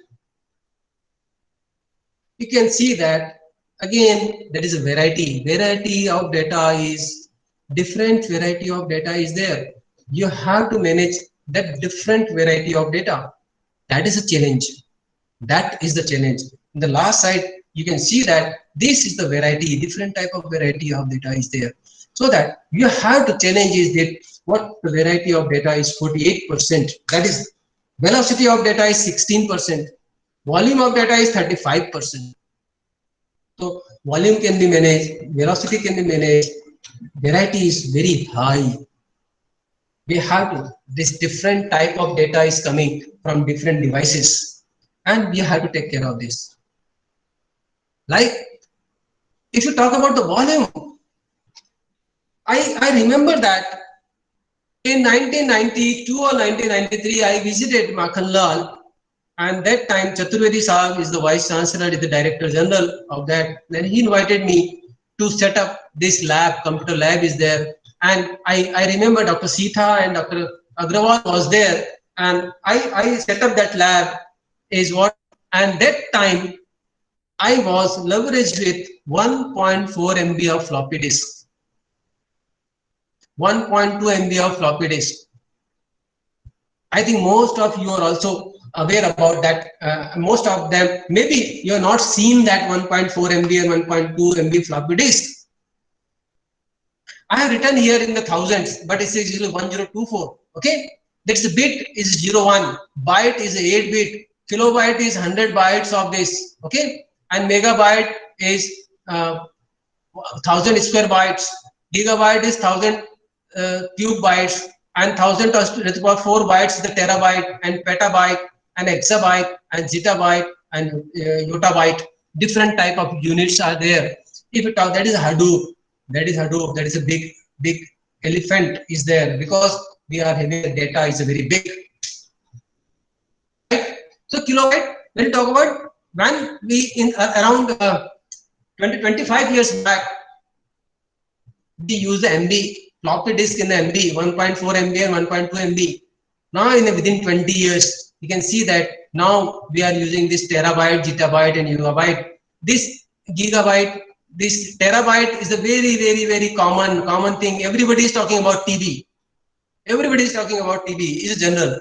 you can see that again there is a variety of data is different, variety of data is there. You have to manage that different variety of data. That is a challenge. That is the challenge. In the last slide you can see that this is the variety, different type of variety of data is there. So that you have to challenge is that what the variety of data is 48%. That is velocity of data is 16%. Volume of data is 35%. So volume can be managed, velocity can be managed, variety is very high. We have to, this different type of data is coming from different devices, and we have to take care of this. Like if you talk about the volume, I remember that in 1992 or 1993 I visited Makhanlal, And that time Chaturvedi Sahab is the Vice Chancellor, is the Director General of that. Then he invited me to set up this lab, computer lab is there. And I remember Dr. Sita and Dr. Agrawal was there, and I set up that lab is what, and that time I was leveraged with 1.4 MB of floppy disk, 1.2 MB of floppy disk. I think most of you are also aware about that. Most of them, maybe you have not seen that 1.4 MB and 1.2 MB floppy disk. I have written here in the thousands, but it says usually 1024. Okay, that's the bit is 01, byte is 8 bit, kilobyte is 100 bytes of this. Okay, and megabyte is 1000 square bytes, gigabyte is 1000 cube bytes, and 1000 to the power 4 bytes is the terabyte, and petabyte, and exabyte, and zettabyte, and yottabyte. Different type of units are there. If you talk, that is Hadoop. That is Hadoop. That is a big elephant is there, because we are having the data is a very big. Right? So kilobyte. When you talk about, when we in around 25 years back, we use the MB floppy disk in the MB, 1.4 MB and 1.2 MB. Now within 20 years, you can see that now we are using this terabyte, zettabyte, and gigabyte. This gigabyte, this terabyte is a very common thing. Everybody is talking about TB. Everybody is talking about TB. Is general.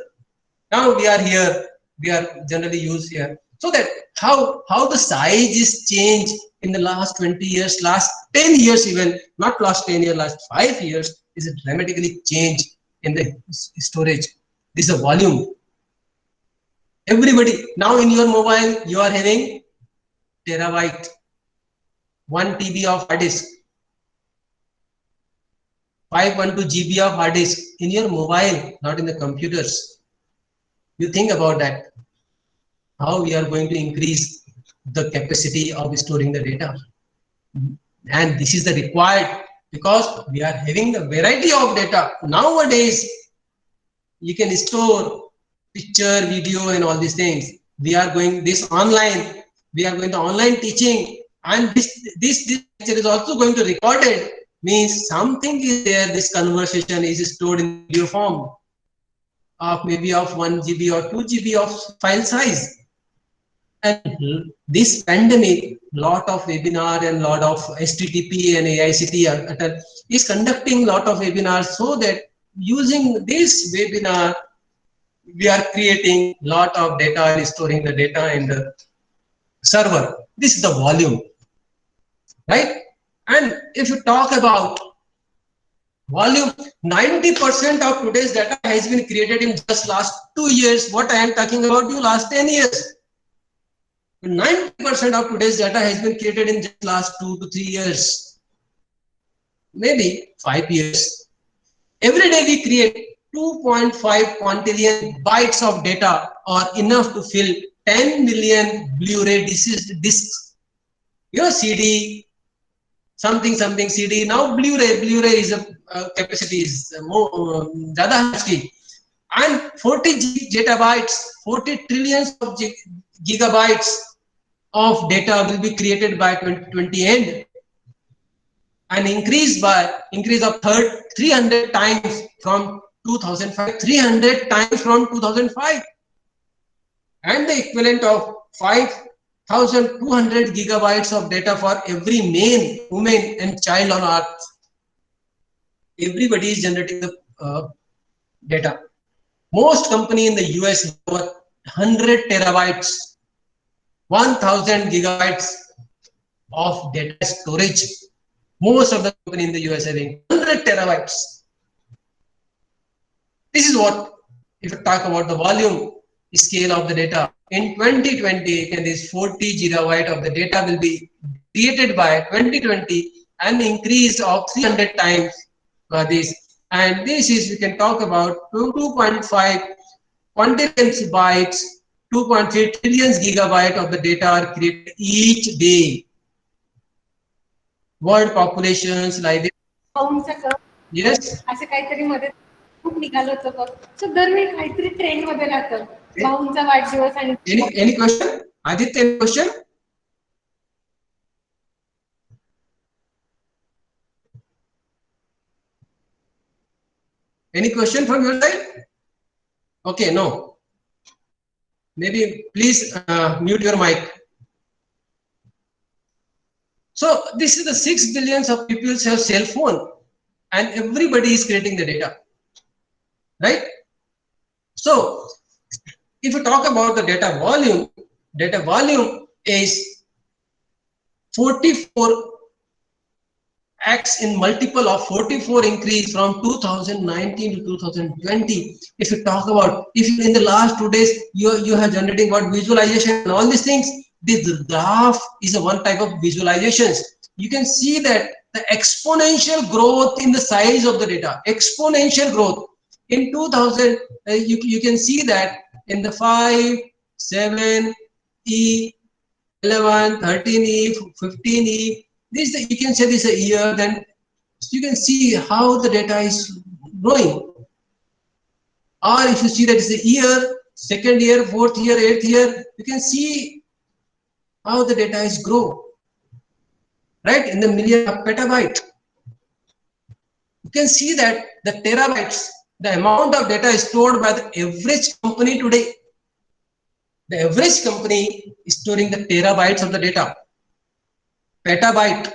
Now we are here. We are generally used here. So that how the size is changed in the last 20 years, last 10 years even, not last 10 years, last 5 years, is a dramatically change in the storage. This is a volume. Everybody, now in your mobile, you are having terabyte, 1 TB of hard disk, 512 GB of hard disk in your mobile, not in the computers. You think about that. How we are going to increase the capacity of storing the data. And this is the required, because we are having a variety of data. Nowadays, you can store picture, video, and all these things. We are going this online. We are going to online teaching, and this lecture is also going to record it. Means something is there. This conversation is stored in video form of maybe of 1 GB or 2 GB of file size. And this pandemic, lot of webinar and lot of STTP and AICT is conducting lot of webinars, so that using this webinar, we are creating lot of data and storing the data in the server. This is the volume, right? And if you talk about volume, 90% of today's data has been created in just last 2 years. What I am talking about, you last 10 years. 90% of today's data has been created in just last 2 to 3 years, maybe 5 years. Every day we create 2.5 quintillion bytes of data, or enough to fill 10 million Blu-ray discs. Your CD, something CD. Now Blu-ray is a capacity is more ज़्यादा है, and 40 zettabytes, 40 trillions of gigabytes of data will be created by 2020 end, an increase of 300 times from 2005, 300 times from 2005, and the equivalent of 5,200 gigabytes of data for every man, woman, and child on earth. Everybody is generating the data. Most company in the US have 100 terabytes, 1,000 gigabytes of data storage. Most of the company in the US having 100 terabytes. This is what, if you talk about the volume scale of the data, in 2020, this 40 gigabyte of the data will be created by 2020, an increase of 300 times for this. And this is, we can talk about 2.5 quintillion bytes, 2.3 trillion gigabyte of the data are created each day. World populations like yes. असं काहीतरी मध्ये खूप निघालं होतं बघ. सो दरवेळी काहीतरी trend मध्ये राहतं. भाऊंचा वाढदिवस आणि Any question? Aditya, any question? Any question from your side? Okay, no. Maybe please mute your mic. So this is the 6 billions of people have cell phone, and everybody is creating the data, right? So if you talk about the data volume is 44x in multiple of 44 increase from 2019 to 2020. If you talk about, if in the last 2 days you have generating what visualization and all these things, this graph is a one type of visualizations. You can see that the exponential growth in the size of the data, exponential growth. In 2000, you can see that in the 5, 7, E, 11, 13E, 15E, this you can say this is a year, then you can see how the data is growing. Or if you see that it's a year, second year, fourth year, eighth year, you can see how the data is grow, right? In the million of petabyte. You can see that the terabytes, the amount of data is stored by the average company today. The average company is storing the terabytes of the data, petabyte,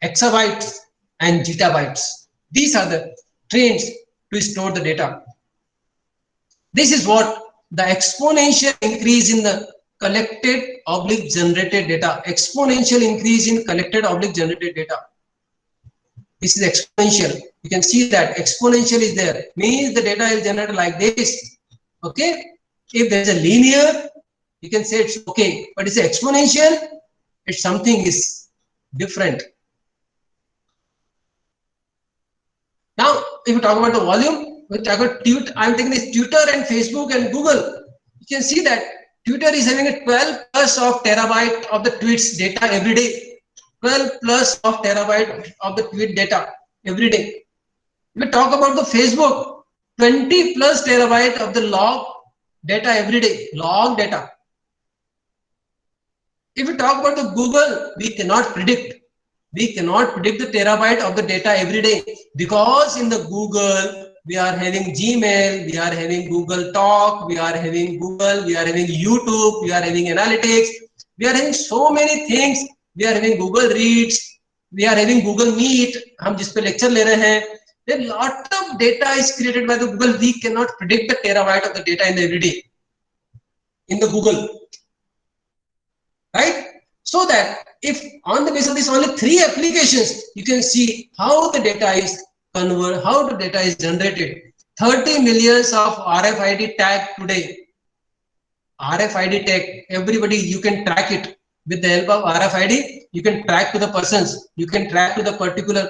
exabytes, and zettabytes. These are the trends to store the data. This is what the exponential increase in the collected oblique generated data. Exponential increase in collected oblique generated data. This is exponential. You can see that exponential is there. Means the data is generated like this. Okay. If there is a linear, you can say it's okay. But it's exponential, it's something is different. Now, if you talk about the volume, we talk about Twitter. I'm taking this Twitter and Facebook and Google. You can see that Twitter is having a 12 plus of terabyte of the tweets data every day. 12 plus of terabyte of the tweet data every day. If we talk about the Facebook, 20 plus terabyte of the log data every day. Log data. If we talk about the Google, we cannot predict. We cannot predict the terabyte of the data every day, because in the Google, we are having Gmail, we are having Google Talk, we are having Google, we are having YouTube, we are having analytics, we are having so many things. We are having Google Reads, we are having Google Meet, हम जिस पे lecture ले रहे हैं. A lot of data is created by the Google. We cannot predict the terabyte of the data in the every day in the Google, right? So that if on the basis of this only 3 applications, you can see how the data is converted, how the data is generated. 30 millions of RFID tag today. RFID tag, everybody, you can track it with the help of RFID. You can track to the persons, you can track to the particular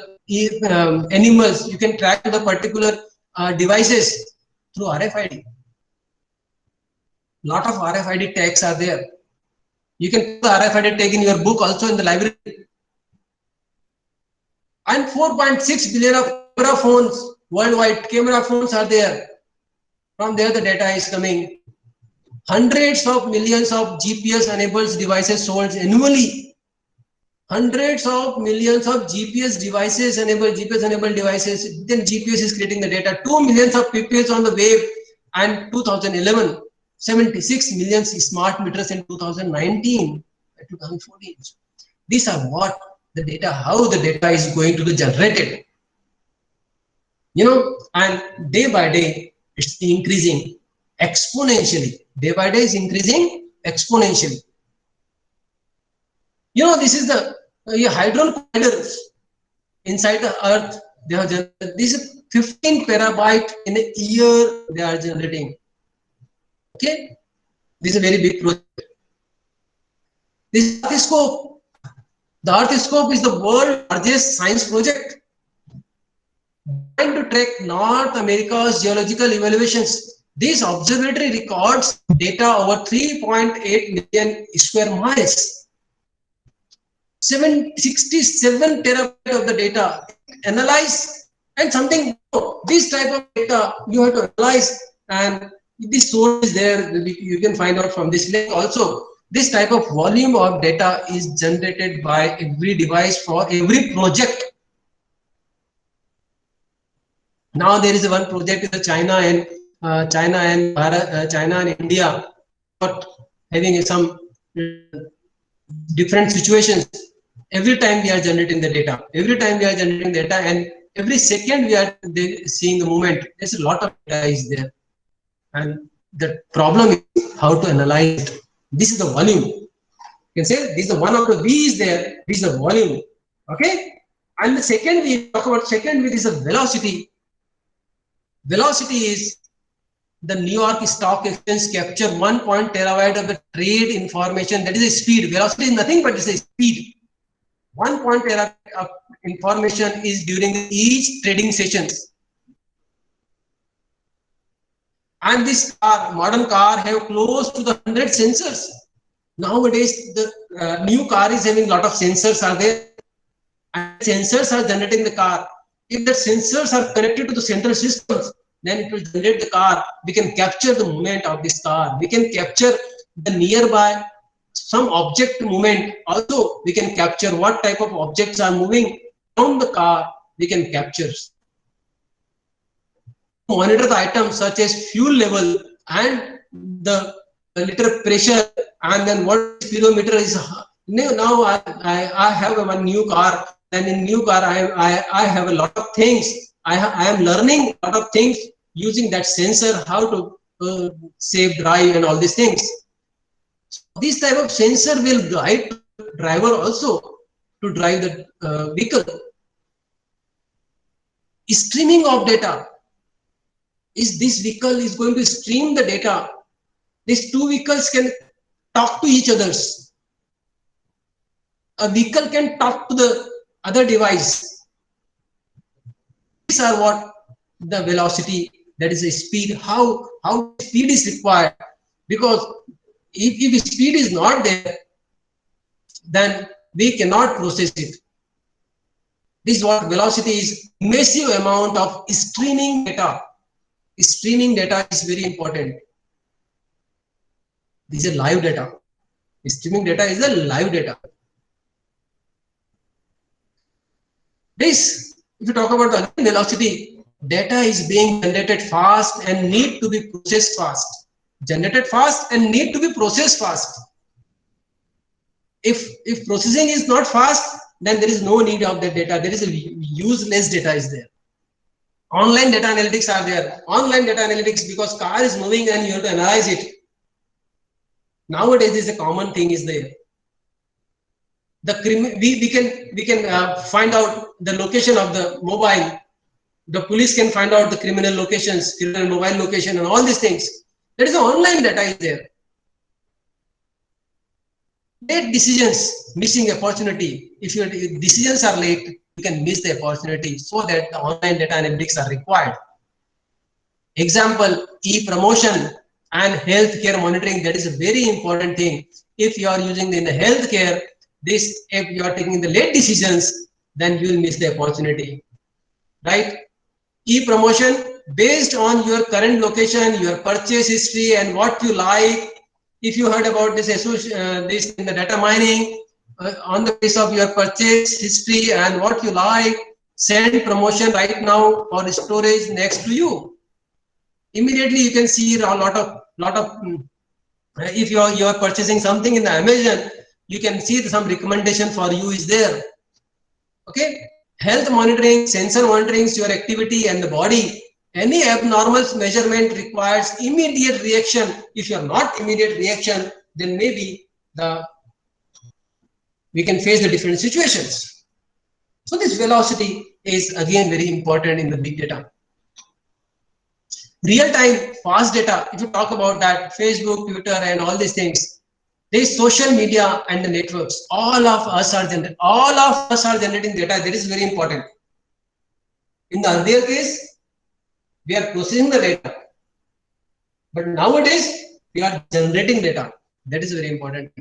animals, you can track to the particular devices through RFID. Lot of RFID tags are there. You can put the RFID tag in your book also in the library. And 4.6 billion of camera phones worldwide, camera phones are there. From there the data is coming. Hundreds of millions of GPS enabled devices sold annually. Hundreds of millions of GPS devices enabled devices. Then GPS is creating the data. 2 millions of people on the web, and 2011. 76 million smart meters in 2019, 2014. These are what the data, how the data is going to be generated. You know, and day by day, it's increasing exponentially. Day by day is increasing exponentially. You know, this is the hadron colliders inside the Earth. They have generated, this is 15 terabyte in a year they are generating. Okay, this is a very big project. This Earthscope, the Earthscope is the world's largest science project trying to track North America's geological evaluations. This observatory records data over 3.8 million square miles. 67 terabyte of the data analyze, and something, this type of data you have to analyze, and This source is there. You can find out from this link also. This type of volume of data is generated by every device for every project. Now there is one project in China and China and India, but having some different situations. Every time we are generating the data. Every time we are generating data, and every second we are seeing the movement. There's a lot of data is there, and the problem is how to analyze it. This is the volume. You can say this is the one of the V is there. This is the volume. Okay, and the second we talk about second V is the velocity. Velocity is the New York Stock Exchange capture 1 terabyte of the trade information. That is a speed. Velocity is nothing but it's a speed. 1 terabyte of information is during each trading sessions. And this car, modern car, have close to the 100 sensors. Nowadays, the new car is having a lot of sensors are there, and sensors are generating the car. If the sensors are connected to the central systems, then it will generate the car. We can capture the movement of this car. We can capture the nearby some object movement. Also, we can capture what type of objects are moving around the car. We can capture. Monitor the items such as fuel level and the liter pressure, and then what speedometer is. Now I have one new car, and in new car I have a lot of things. I am learning a lot of things using that sensor, how to save, drive, and all these things. So this type of sensor will guide driver also to drive the vehicle. Streaming of data. Is this vehicle is going to stream the data. These two vehicles can talk to each others. A vehicle can talk to the other device. These are what the velocity, that is a speed, how speed is required. Because if speed is not there, then we cannot process it. This is what velocity is. Massive amount of streaming data. Streaming data is very important. This is a live data. Streaming data is a live data. This, if you talk about the velocity, data is being generated fast and need to be processed fast. Generated fast and need to be processed fast. If processing is not fast, then there is no need of that data. There is a useless data is there. Online data analytics are there. Online data analytics, because car is moving and you have to analyze it. Nowadays, is a common thing is there. We can find out the location of the mobile. The police can find out the criminal locations, criminal mobile location, and all these things. There is an online data is there. Late decisions, missing opportunity. If your decisions are late, you can miss the opportunity, so that the online data analytics are required. Example, e-promotion and healthcare monitoring. That is a very important thing. If you are using in the healthcare, this, if you are taking the late decisions, then you will miss the opportunity, right? E-promotion based on your current location, your purchase history, and what you like. If you heard about this, this in the data mining, on the basis of your purchase history and what you like, send promotion right now for storage next to you. Immediately you can see a lot of if you are purchasing something in the Amazon, you can see some recommendation for you is there. Okay, health monitoring, sensor monitoring your activity and the body. Any abnormal measurement requires immediate reaction. If you are not immediate reaction, then maybe we can face the different situations. So this velocity is again very important in the big data. Real-time fast data, if you talk about that, Facebook, Twitter, and all these things, these social media and the networks, all of us are generating data. That is very important. In the earlier case, we are processing the data, but nowadays we are generating data. That is very important.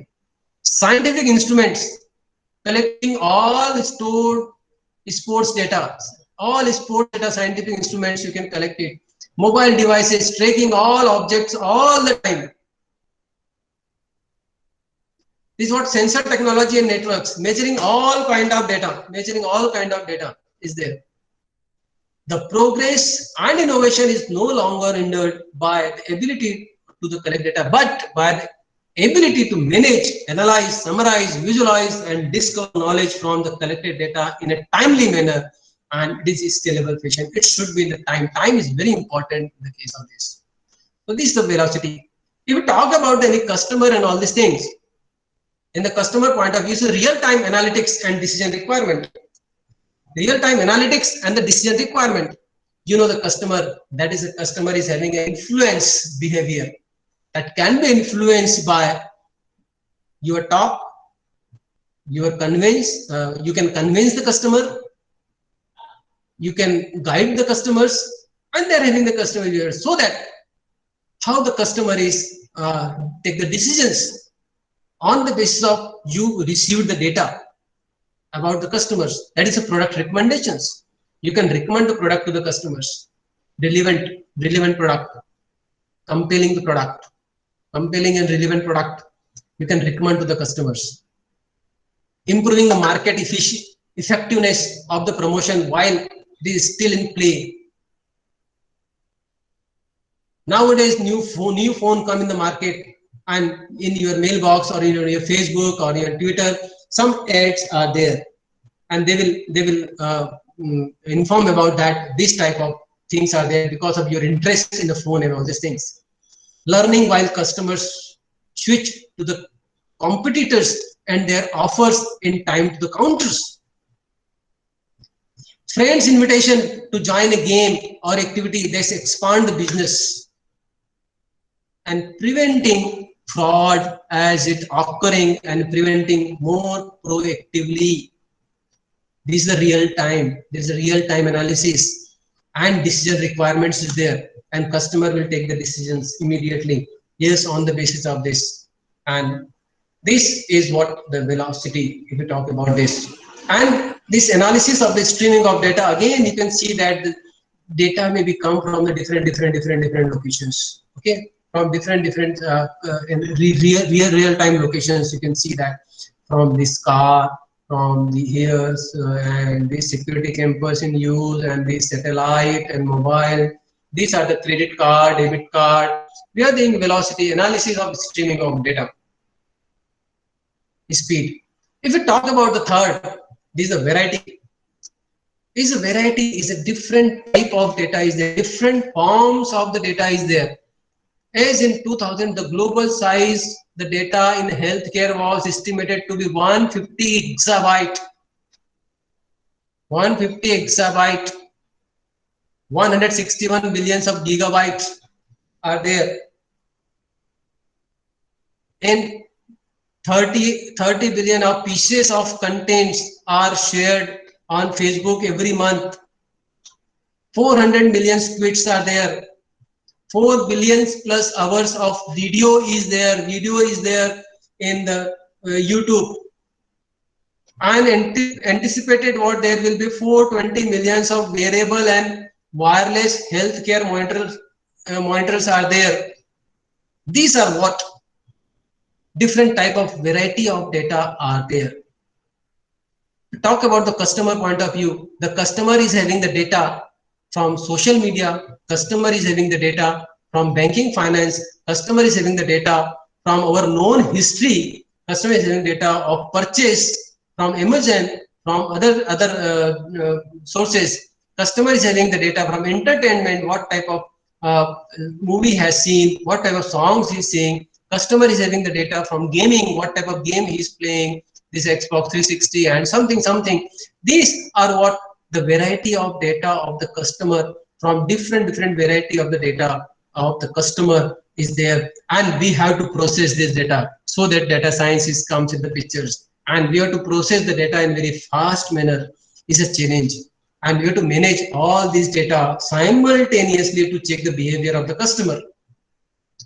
Scientific instruments, collecting all stored sports data, all sports data, scientific instruments, you can collect it. mobile devices tracking all objects all the time. This is what sensor technology and networks, measuring all kind of data is there. The progress and innovation is no longer hindered by the ability to collect data, but by the ability to manage, analyze, summarize, visualize, and discover knowledge from the collected data in a timely manner. And this is scalable fashion. It should be in the time. Time is very important in the case of this. So this is the velocity. If we talk about any customer and all these things, in the customer point of view, so real-time analytics and decision requirement. Real-time analytics and the decision requirement. You know the customer, that is, the customer is having an influence behavior that can be influenced by your talk, your convince, you can convince the customer, you can guide the customers, and they're having the customer behavior, so that how the customer is take the decisions on the basis of you received the data about the customers. That is a product recommendations. You can recommend the product to the customers. Relevant product, compelling and relevant product. You can recommend to the customers. Improving the market effectiveness of the promotion while it is still in play. Nowadays, new phone come in the market, and in your mailbox or in your Facebook or your Twitter, some ads are there, and they will inform about that this type of things are there because of your interest in the phone and all these things. Learning while customers switch to the competitors and their offers in time to the counters. Friends' invitation to join a game or activity that expand the business. And preventing fraud as it occurring and preventing more proactively. This is the real time. There is a real time analysis and decision requirements is there, and customer will take the decisions immediately. Yes, on the basis of this. And this is what the velocity, if we talk about this. And this analysis of the streaming of data, again, you can see that the data may be come from the different locations. Okay. From different real time locations. You can see that from this car, from the hairs, and the security cameras in use, and the satellite and mobile. These are the credit card, debit card. We are doing velocity analysis of streaming of data. Speed. If we talk about the third, this is a variety. This is a variety, is a different type of data, is there, different forms of the data is there. As in 2000, the global size, the data in healthcare was estimated to be 150 exabyte. 150 exabyte. 161 billions of gigabytes are there. And 30 billion of pieces of contents are shared on Facebook every month. 400 million tweets are there. 4 billion plus hours of video is there. Video is there in the YouTube. And anticipated what there will be 420 millions of wearable and wireless healthcare monitors are there. These are what different type of variety of data are there. Talk about the customer point of view. The customer is having the data from social media, customer is having the data from banking finance, customer is having the data from our known history, customer is having data of purchase from Amazon, from other sources, customer is having the data from entertainment, what type of movie has seen, what type of songs he's seeing, customer is having the data from gaming, what type of game he's playing, this Xbox 360 and something. These are what the variety of data of the customer from different variety of the data of the customer is there, and we have to process this data. So that data science comes in the pictures, and we have to process the data in very fast manner is a challenge, and we have to manage all these data simultaneously to check the behavior of the customer.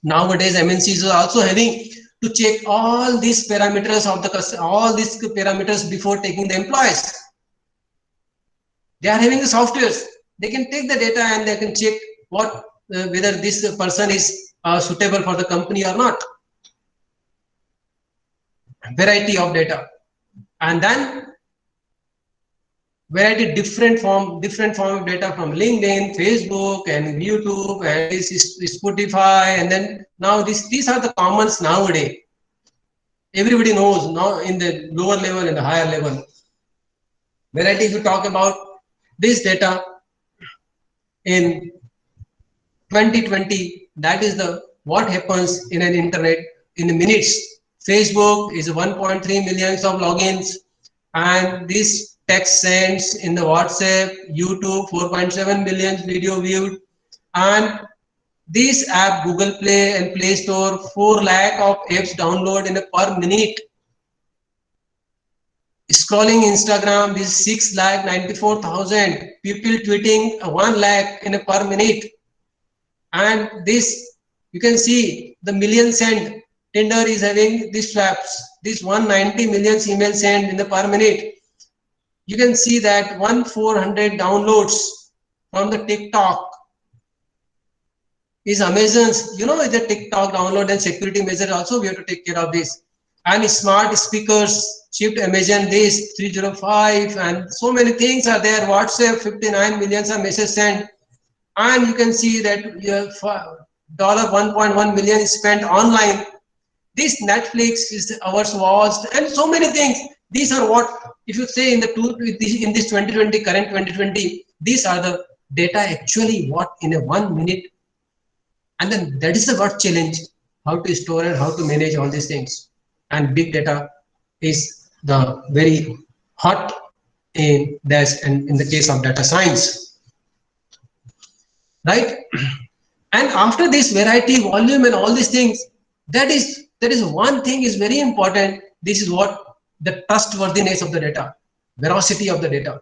Nowadays MNCs are also having to check all these parameters of the customer, all these parameters before taking the employees. They are having the softwares. They can take the data and they can check what whether this person is suitable for the company or not. Variety of data, and then variety different form of data from LinkedIn, Facebook, and YouTube, and this is Spotify, and then now these are the commons nowadays. Everybody knows now in the lower level and the higher level. Variety, if you talk about this data in 2020, that is the what happens in an internet in minutes. Facebook is 1.3 millions of logins, and this text sends in the WhatsApp, YouTube 4.7 million video viewed, and this app Google Play and Play Store 4 lakh of apps download in a per minute. Scrolling Instagram is 6,94,000 people tweeting 1 lakh in a per minute, and this you can see the million sent. Tinder is having these swaps, this 190 million email sent in the per minute. You can see that 1,400 downloads from the TikTok is Amazon's. You know, the TikTok download and security measure also we have to take care of this. And smart speakers shipped Amazon this 305, and so many things are there. WhatsApp 59 million messages sent, and you can see that $1.1 million is spent online. This Netflix is hours watched, and so many things. These are what, if you say in this 2020, current 2020, these are the data actually what in a 1 minute. And then that is the what challenge, how to store and how to manage all these things. And big data is the very hot in this, and in the case of data science, right? And after this variety, volume, and all these things, there is one thing is very important. This is what the trustworthiness of the data, veracity of the data.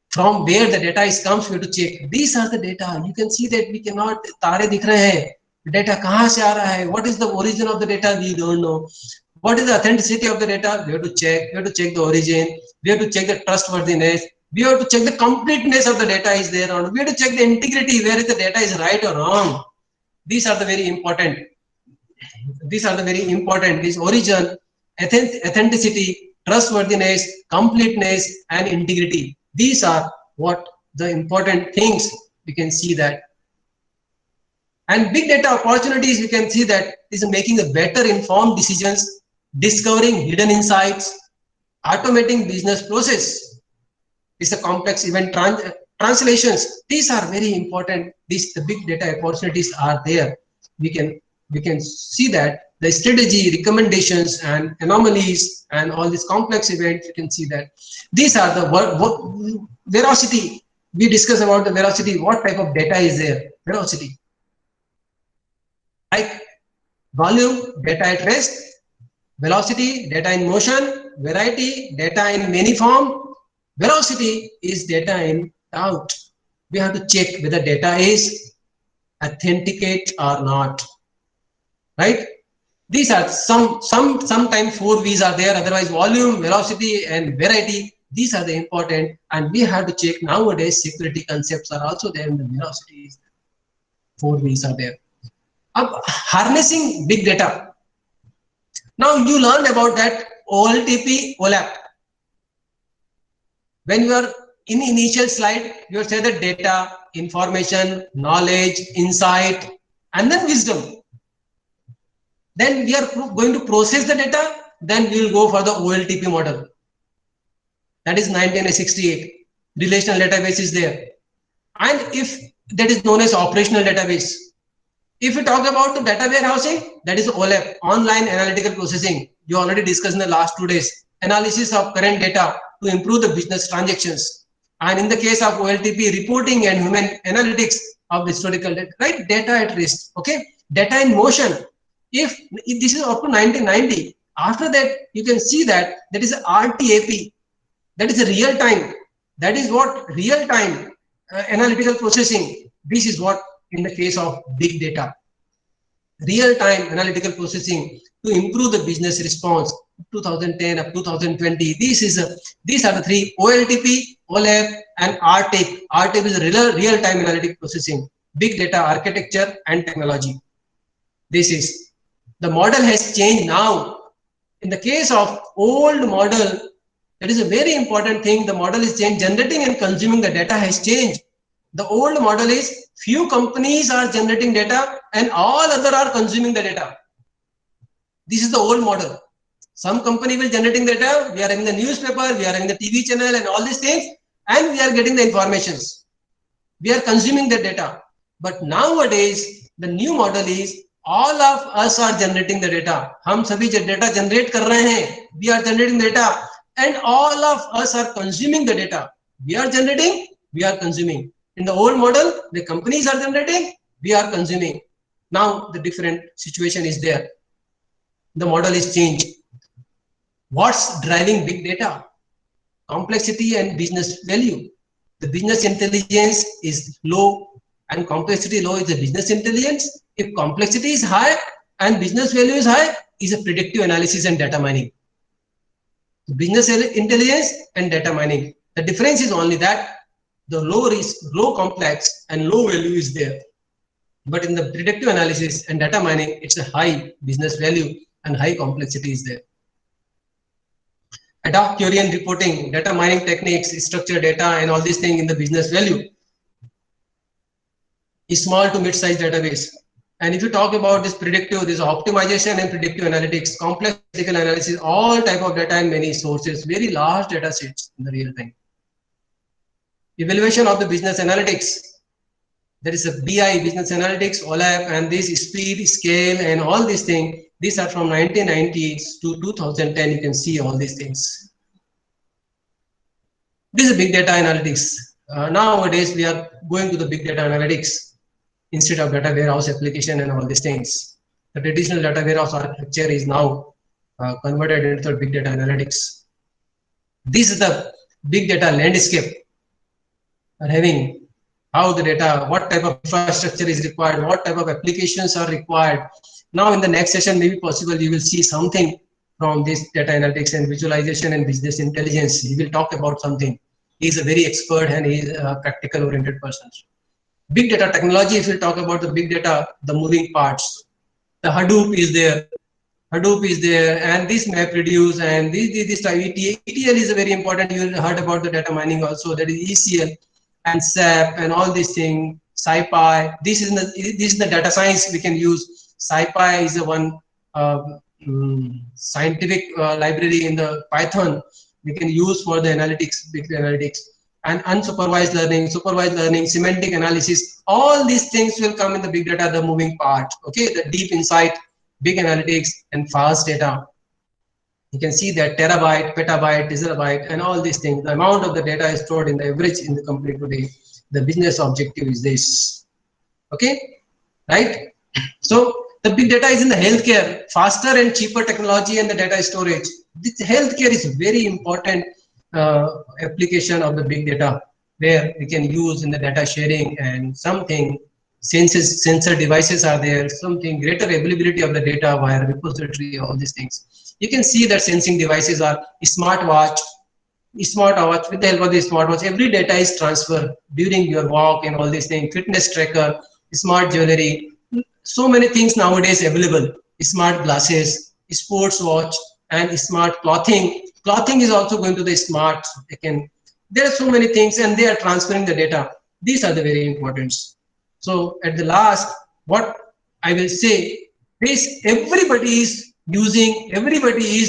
From where the data is comes, we have to check. These are the data. You can see that we cannot तारे दिख रहे हैं. Data कहाँ से आ रहा है? What is the origin of the data? We don't know. What is the authenticity of the data? We have to check. We have to check the origin. We have to check the trustworthiness. We have to check the completeness of the data is there or not. We have to check the integrity, where the data is right or wrong. These are the very important. These are the very important. This origin, authenticity, trustworthiness, completeness, and integrity. These are what the important things. We can see that. And big data opportunities, we can see that is making a better informed decisions, discovering hidden insights, automating business process. It's a complex event translations. These are very important. The big data opportunities are there. We can see that the strategy, recommendations, and anomalies, and all these complex events. You can see that these are the veracity. We discuss about the veracity. What type of data is there? Veracity. Like volume, data at rest; velocity, data in motion; variety, data in many form; veracity is data in doubt. We have to check whether data is authenticate or not. Right? These are sometimes 4 V's are there. Otherwise, volume, velocity, and variety. These are the important, and we have to check nowadays. Security concepts are also there in the velocity. 4 V's are there. Harnessing big data. Now you learn about that OLTP, OLAP. When you are in initial slide, you say the data, information, knowledge, insight, and then wisdom. Then we are going to process the data. Then we will go for the OLTP model. That is 1968. Relational database is there, and if that is known as operational database. If we talk about the data warehousing, that is OLAP, online analytical processing. You already discussed in the last 2 days. Analysis of current data to improve the business transactions. And in the case of OLTP, reporting and human analytics of historical data, right? Data at rest, okay? Data in motion. If this is up to 1990, after that, you can see that there is a RTAP. That is a real time. That is what real time analytical processing. This is what in the case of big data, real-time analytical processing to improve the business response. 2010 up 2020. These are the 3: OLTP, OLAP, and RTAP. RTAP is real-time analytic processing. big data architecture and technology. This is the model has changed now. In the case of old model, that is a very important thing. The model is changed. Generating and consuming the data has changed. The old model is few companies are generating data and all other are consuming the data. This is the old model. Some company will generating data. We are in the newspaper, we are in the TV channel and all these things, and we are getting the informations. We are consuming the data. But nowadays, the new model is all of us are generating the data. हम सभी data generate कर रहे हैं. We are generating data, and all of us are consuming the data. We are generating, we are consuming. In the old model, the companies are generating, we are consuming. Now the different situation is there. The model is changed. What's driving big data? Complexity and business value. The business intelligence is low and complexity low is the business intelligence. If complexity is high and business value is high, is a predictive analysis and data mining. Business intelligence and data mining. The difference is only that the low risk, low complex and low value is there. But in the predictive analysis and data mining, it's a high business value and high complexity is there. Ad hoc query and reporting, data mining techniques, structured data and all these things in the business value. Small to mid-sized database. And if you talk about this predictive, this optimization and predictive analytics, complex statistical analysis, all type of data and many sources, very large data sets in the real time. Evaluation of the business analytics. There is a BI, business analytics, OLAP, and this speed, scale, and all these things. These are from 1990s to 2010. You can see all these things. This is big data analytics. Nowadays, we are going to the big data analytics instead of data warehouse application and all these things. The traditional data warehouse architecture is now converted into big data analytics. This is the big data landscape. Having how the data, what type of infrastructure is required, what type of applications are required. Now in the next session, maybe possible you will see something from this data analytics and visualization and business intelligence. He will talk about something. He is a very expert and he is a practical oriented person. Big data technology, if we talk about the big data, the moving parts, the Hadoop is there. Hadoop is there, and this MapReduce and this type ETL is a very important. You heard about the data mining also. That is ECL and SAP and all these things. SciPy. This is the data science we can use. SciPy is the one scientific library in the Python we can use for the analytics, big analytics. And unsupervised learning, supervised learning, semantic analysis, all these things will come in the big data, the moving part, okay, the deep insight, big analytics and fast data. You can see that terabyte, petabyte, terabyte, and all these things, the amount of the data is stored in the average in the company today. The business objective is this, okay, right? So the big data is in the healthcare, faster and cheaper technology and the data storage. This healthcare is very important application of the big data where we can use in the data sharing and something sensor devices are there, something greater availability of the data via repository, all these things. You can see that sensing devices are smartwatch with the help of the smartwatch. Every data is transferred during your walk and all these things, fitness tracker, smart jewelry, so many things nowadays available, smart glasses, sports watch and smart clothing. Clothing is also going to the smart. There are so many things and they are transferring the data. These are the very important. So at the last, what I will say is everybody is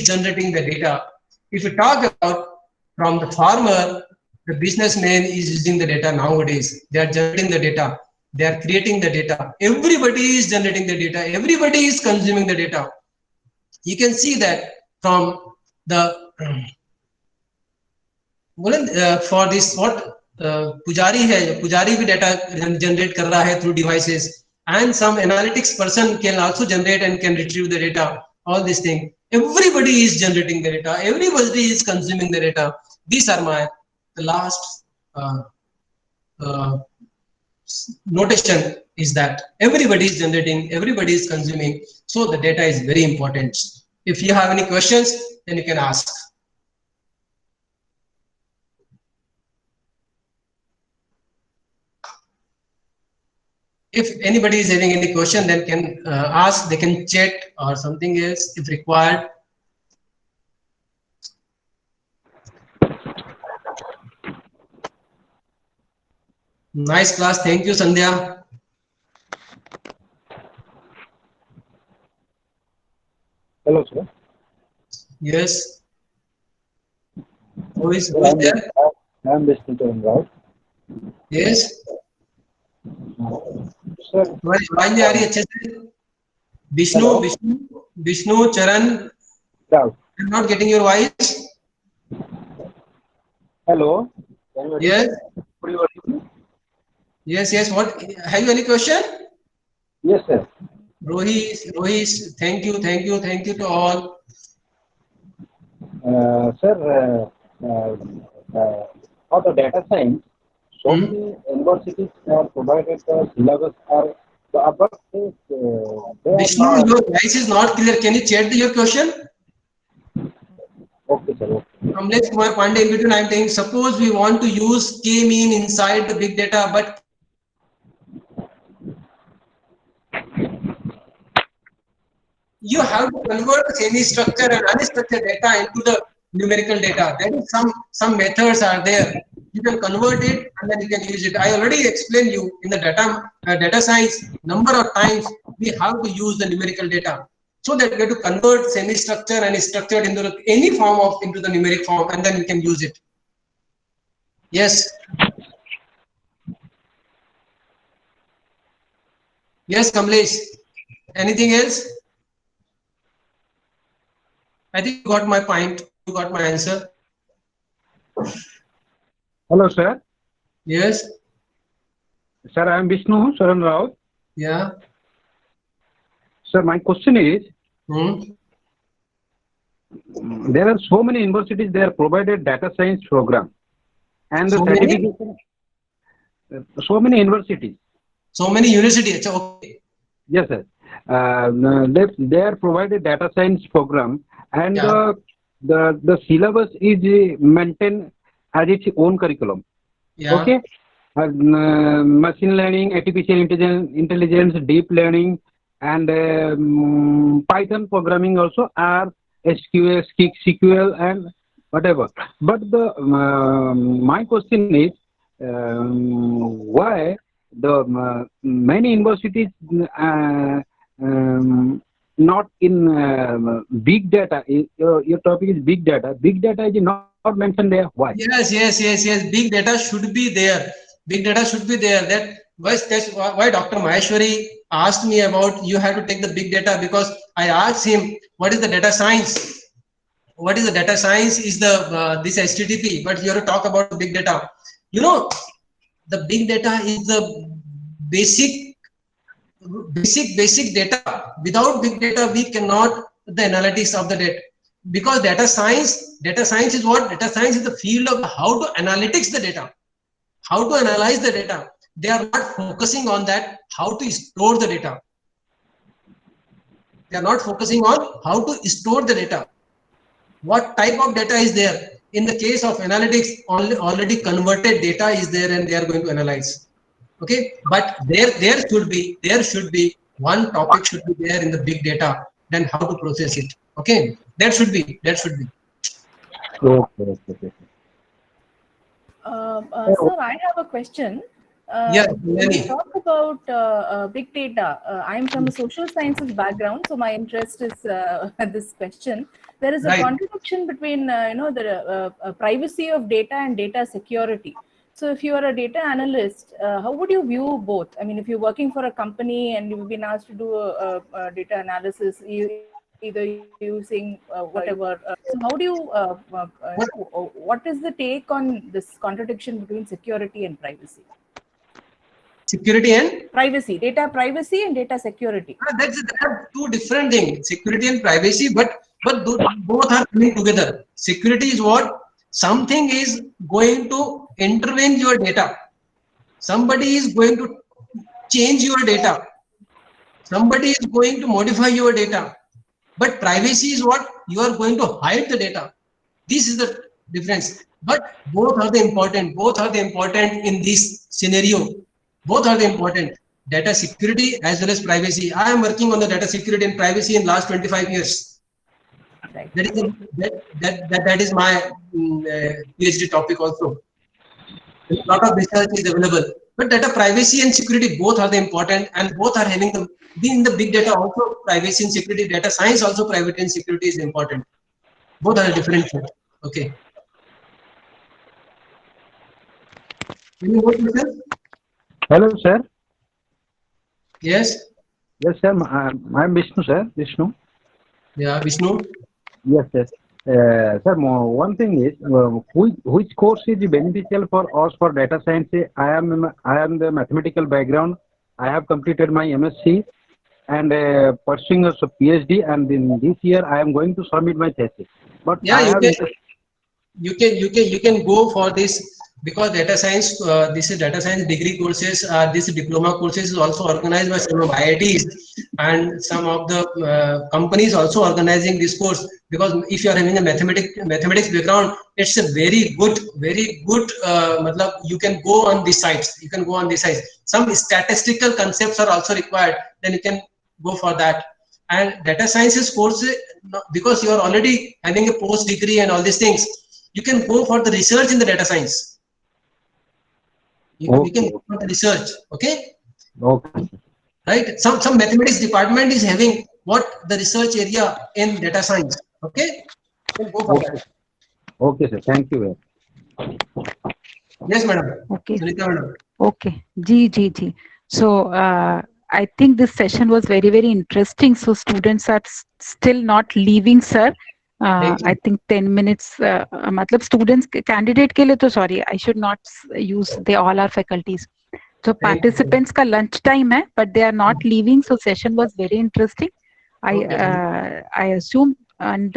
generating the data. If you talk about from the farmer, the businessman is using the data nowadays. They are generating the data. They are creating the data. Everybody is generating the data. Everybody is consuming the data. You can see that from the for this what Pujari भी data generate कर रहा है through devices, and some analytics person can also generate and can retrieve the data. All these things. Everybody is generating the data. Everybody is consuming the data. These are the last notation is that everybody is generating, everybody is consuming. So the data is very important. If you have any questions, then you can ask. if anybody is having any question, then can ask. They can chat or something else if required. Nice class. Thank you, Sandhya. Hello, sir. Yes. Who is there? I am Vishnu Rao. Yes. Sir, आवाज नहीं आ रही अच्छे से. Vishnu, hello. Vishnu, Charan. Rao. I'm not getting your voice. Hello. Can you Yes. hear? Yes. What? Have you any question? Yes, sir. Rohis, thank you to all. Sir, for the data science, so many universities are provided the syllabus are the above is they are Vishnu, not. your voice is not clear. Can you chat your question? Okay, sir. Okay. Kamlesh Kumar Pandey, in between, I am saying, suppose we want to use k-mean inside the big data, but you have to convert the semi-structured and unstructured data into the numerical data. There is some methods are there. You can convert it and then you can use it. I already explained you in the data science number of times we have to use the numerical data. So that we have to convert semi-structured and structured into any form of into the numeric form, and then we can use it. Yes. Yes, Kamlesh. Anything else? I think you got my point. You got my answer. Hello, sir. Yes. Sir, I am Vishnu Sharan Rao. Yeah. Sir, my question is, there are so many universities they are provided data science program, and the certification. So many universities. So many universities. Okay. Yes, sir. They are provided data science program, and the syllabus is maintained as its own curriculum. Yeah. Okay. Machine learning, artificial intelligence, deep learning, and Python programming also are SQL, and whatever. But my question is, why the many universities not in big data? Your topic is big data. Big data is not mentioned there. Why? Yes. Big data should be there. Big data should be there. That's why Dr. Maheshwari asked me about you have to take the big data, because I asked him what is the data science. What is the data science is the this HTTP, but you have to talk about big data. You know, the big data is the basic data. Without big data, we cannot the analytics of the data. Because data science is what? Data science is the field of how to analytics the data, how to analyze the data. They are not focusing on that, how to store the data. They are not focusing on how to store the data. What type of data is there? In the case of analytics, already converted data is there and they are going to analyze. Okay, but there should be one topic should be there in the big data, then how to process it. Okay, that should be. Okay. Sir, I have a question. When we talk about big data, I am from a social sciences background, so my interest is this question. There is a contradiction between the privacy of data and data security. So if you are a data analyst, how would you view both? I mean, if you're working for a company and you've been asked to do a data analysis, either using whatever. So how do you, what is the take on this contradiction between security and privacy? Security and? Privacy, data privacy and data security. That's two different things, security and privacy, but both are coming together. Security is what? Something is going to intervene your data. Somebody is going to change your data. Somebody is going to modify your data. But privacy is what? You are going to hide the data. This is the difference. But both are the important. Both are the important in this scenario. Both are the important. data security as well as privacy. I am working on the data security and privacy in last 25 years. Right. That is my PhD topic also. A lot of research is available, but data privacy and security both are the important, and both are having the in the big data also privacy and security. Data science also privacy and security is important. Both are different things. Okay. Any more questions? Hello, sir. Yes. Yes, sir. I'm Vishnu, sir. Vishnu. Yeah, Vishnu. Yes, sir. Sir, one thing is, which course is beneficial for us for data science? I am the mathematical background. I have completed my MSc and pursuing a PhD, and in this year I am going to submit my thesis. But Yeah, you can go for this, because data science, this is data science degree courses, this diploma courses is also organized by some of IITs, and some of the companies also organizing this course. Because if you are having a mathematics background, it's a very good you can go on these sites. You can go on these sites. Some statistical concepts are also required. Then you can go for that. And data sciences course, because you are already having a post degree and all these things, you can go for the research in the data science. You can go for the research. Okay. Okay. Right. Some mathematics department is having what the research area in data science. Okay. You can go for that. Okay, sir. Thank you very much. Yes, madam. Okay. Sunita, madam. Okay. G. So I think this session was very, very interesting. So students are still not leaving, sir. I think 10 minutes. Matlab students, candidate ke liye to sorry, I should not use. They all are faculties. So participants ka lunch time hai, but they are not leaving. So session was very interesting. I assume, and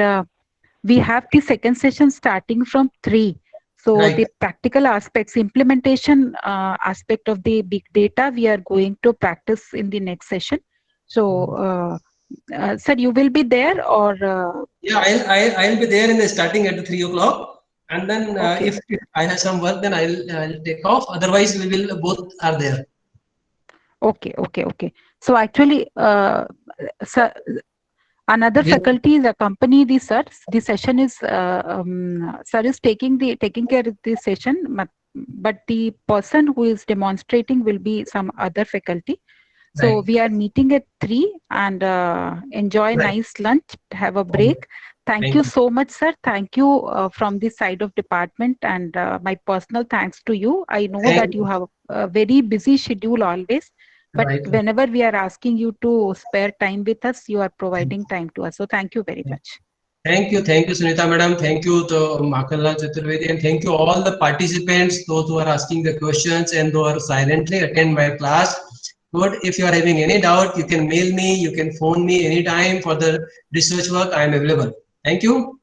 we have the second session starting from 3. So the practical aspects, implementation aspect of the big data, we are going to practice in the next session. So, sir, you will be there, or? Yeah, I'll be there in the starting at 3 o'clock, and then if I have some work, then I'll take off. Otherwise, we will both are there. Okay. So actually, sir, another faculty is accompany the sir. The session is sir is taking care of the session, but the person who is demonstrating will be some other faculty. So we are meeting at 3 and enjoy nice lunch. Have a break. Thank you so much, sir. Thank you from the side of department, and my personal thanks to you. I know that you have a very busy schedule always. But whenever we are asking you to spare time with us, you are providing time to us. So thank you very much. Thank you, Sunita madam. Thank you to Makanlal Chaturvedi, and thank you all the participants, those who are asking the questions and who are silently attend my class. Good. If you are having any doubt, you can mail me, you can phone me anytime for the research work. I am available. Thank you.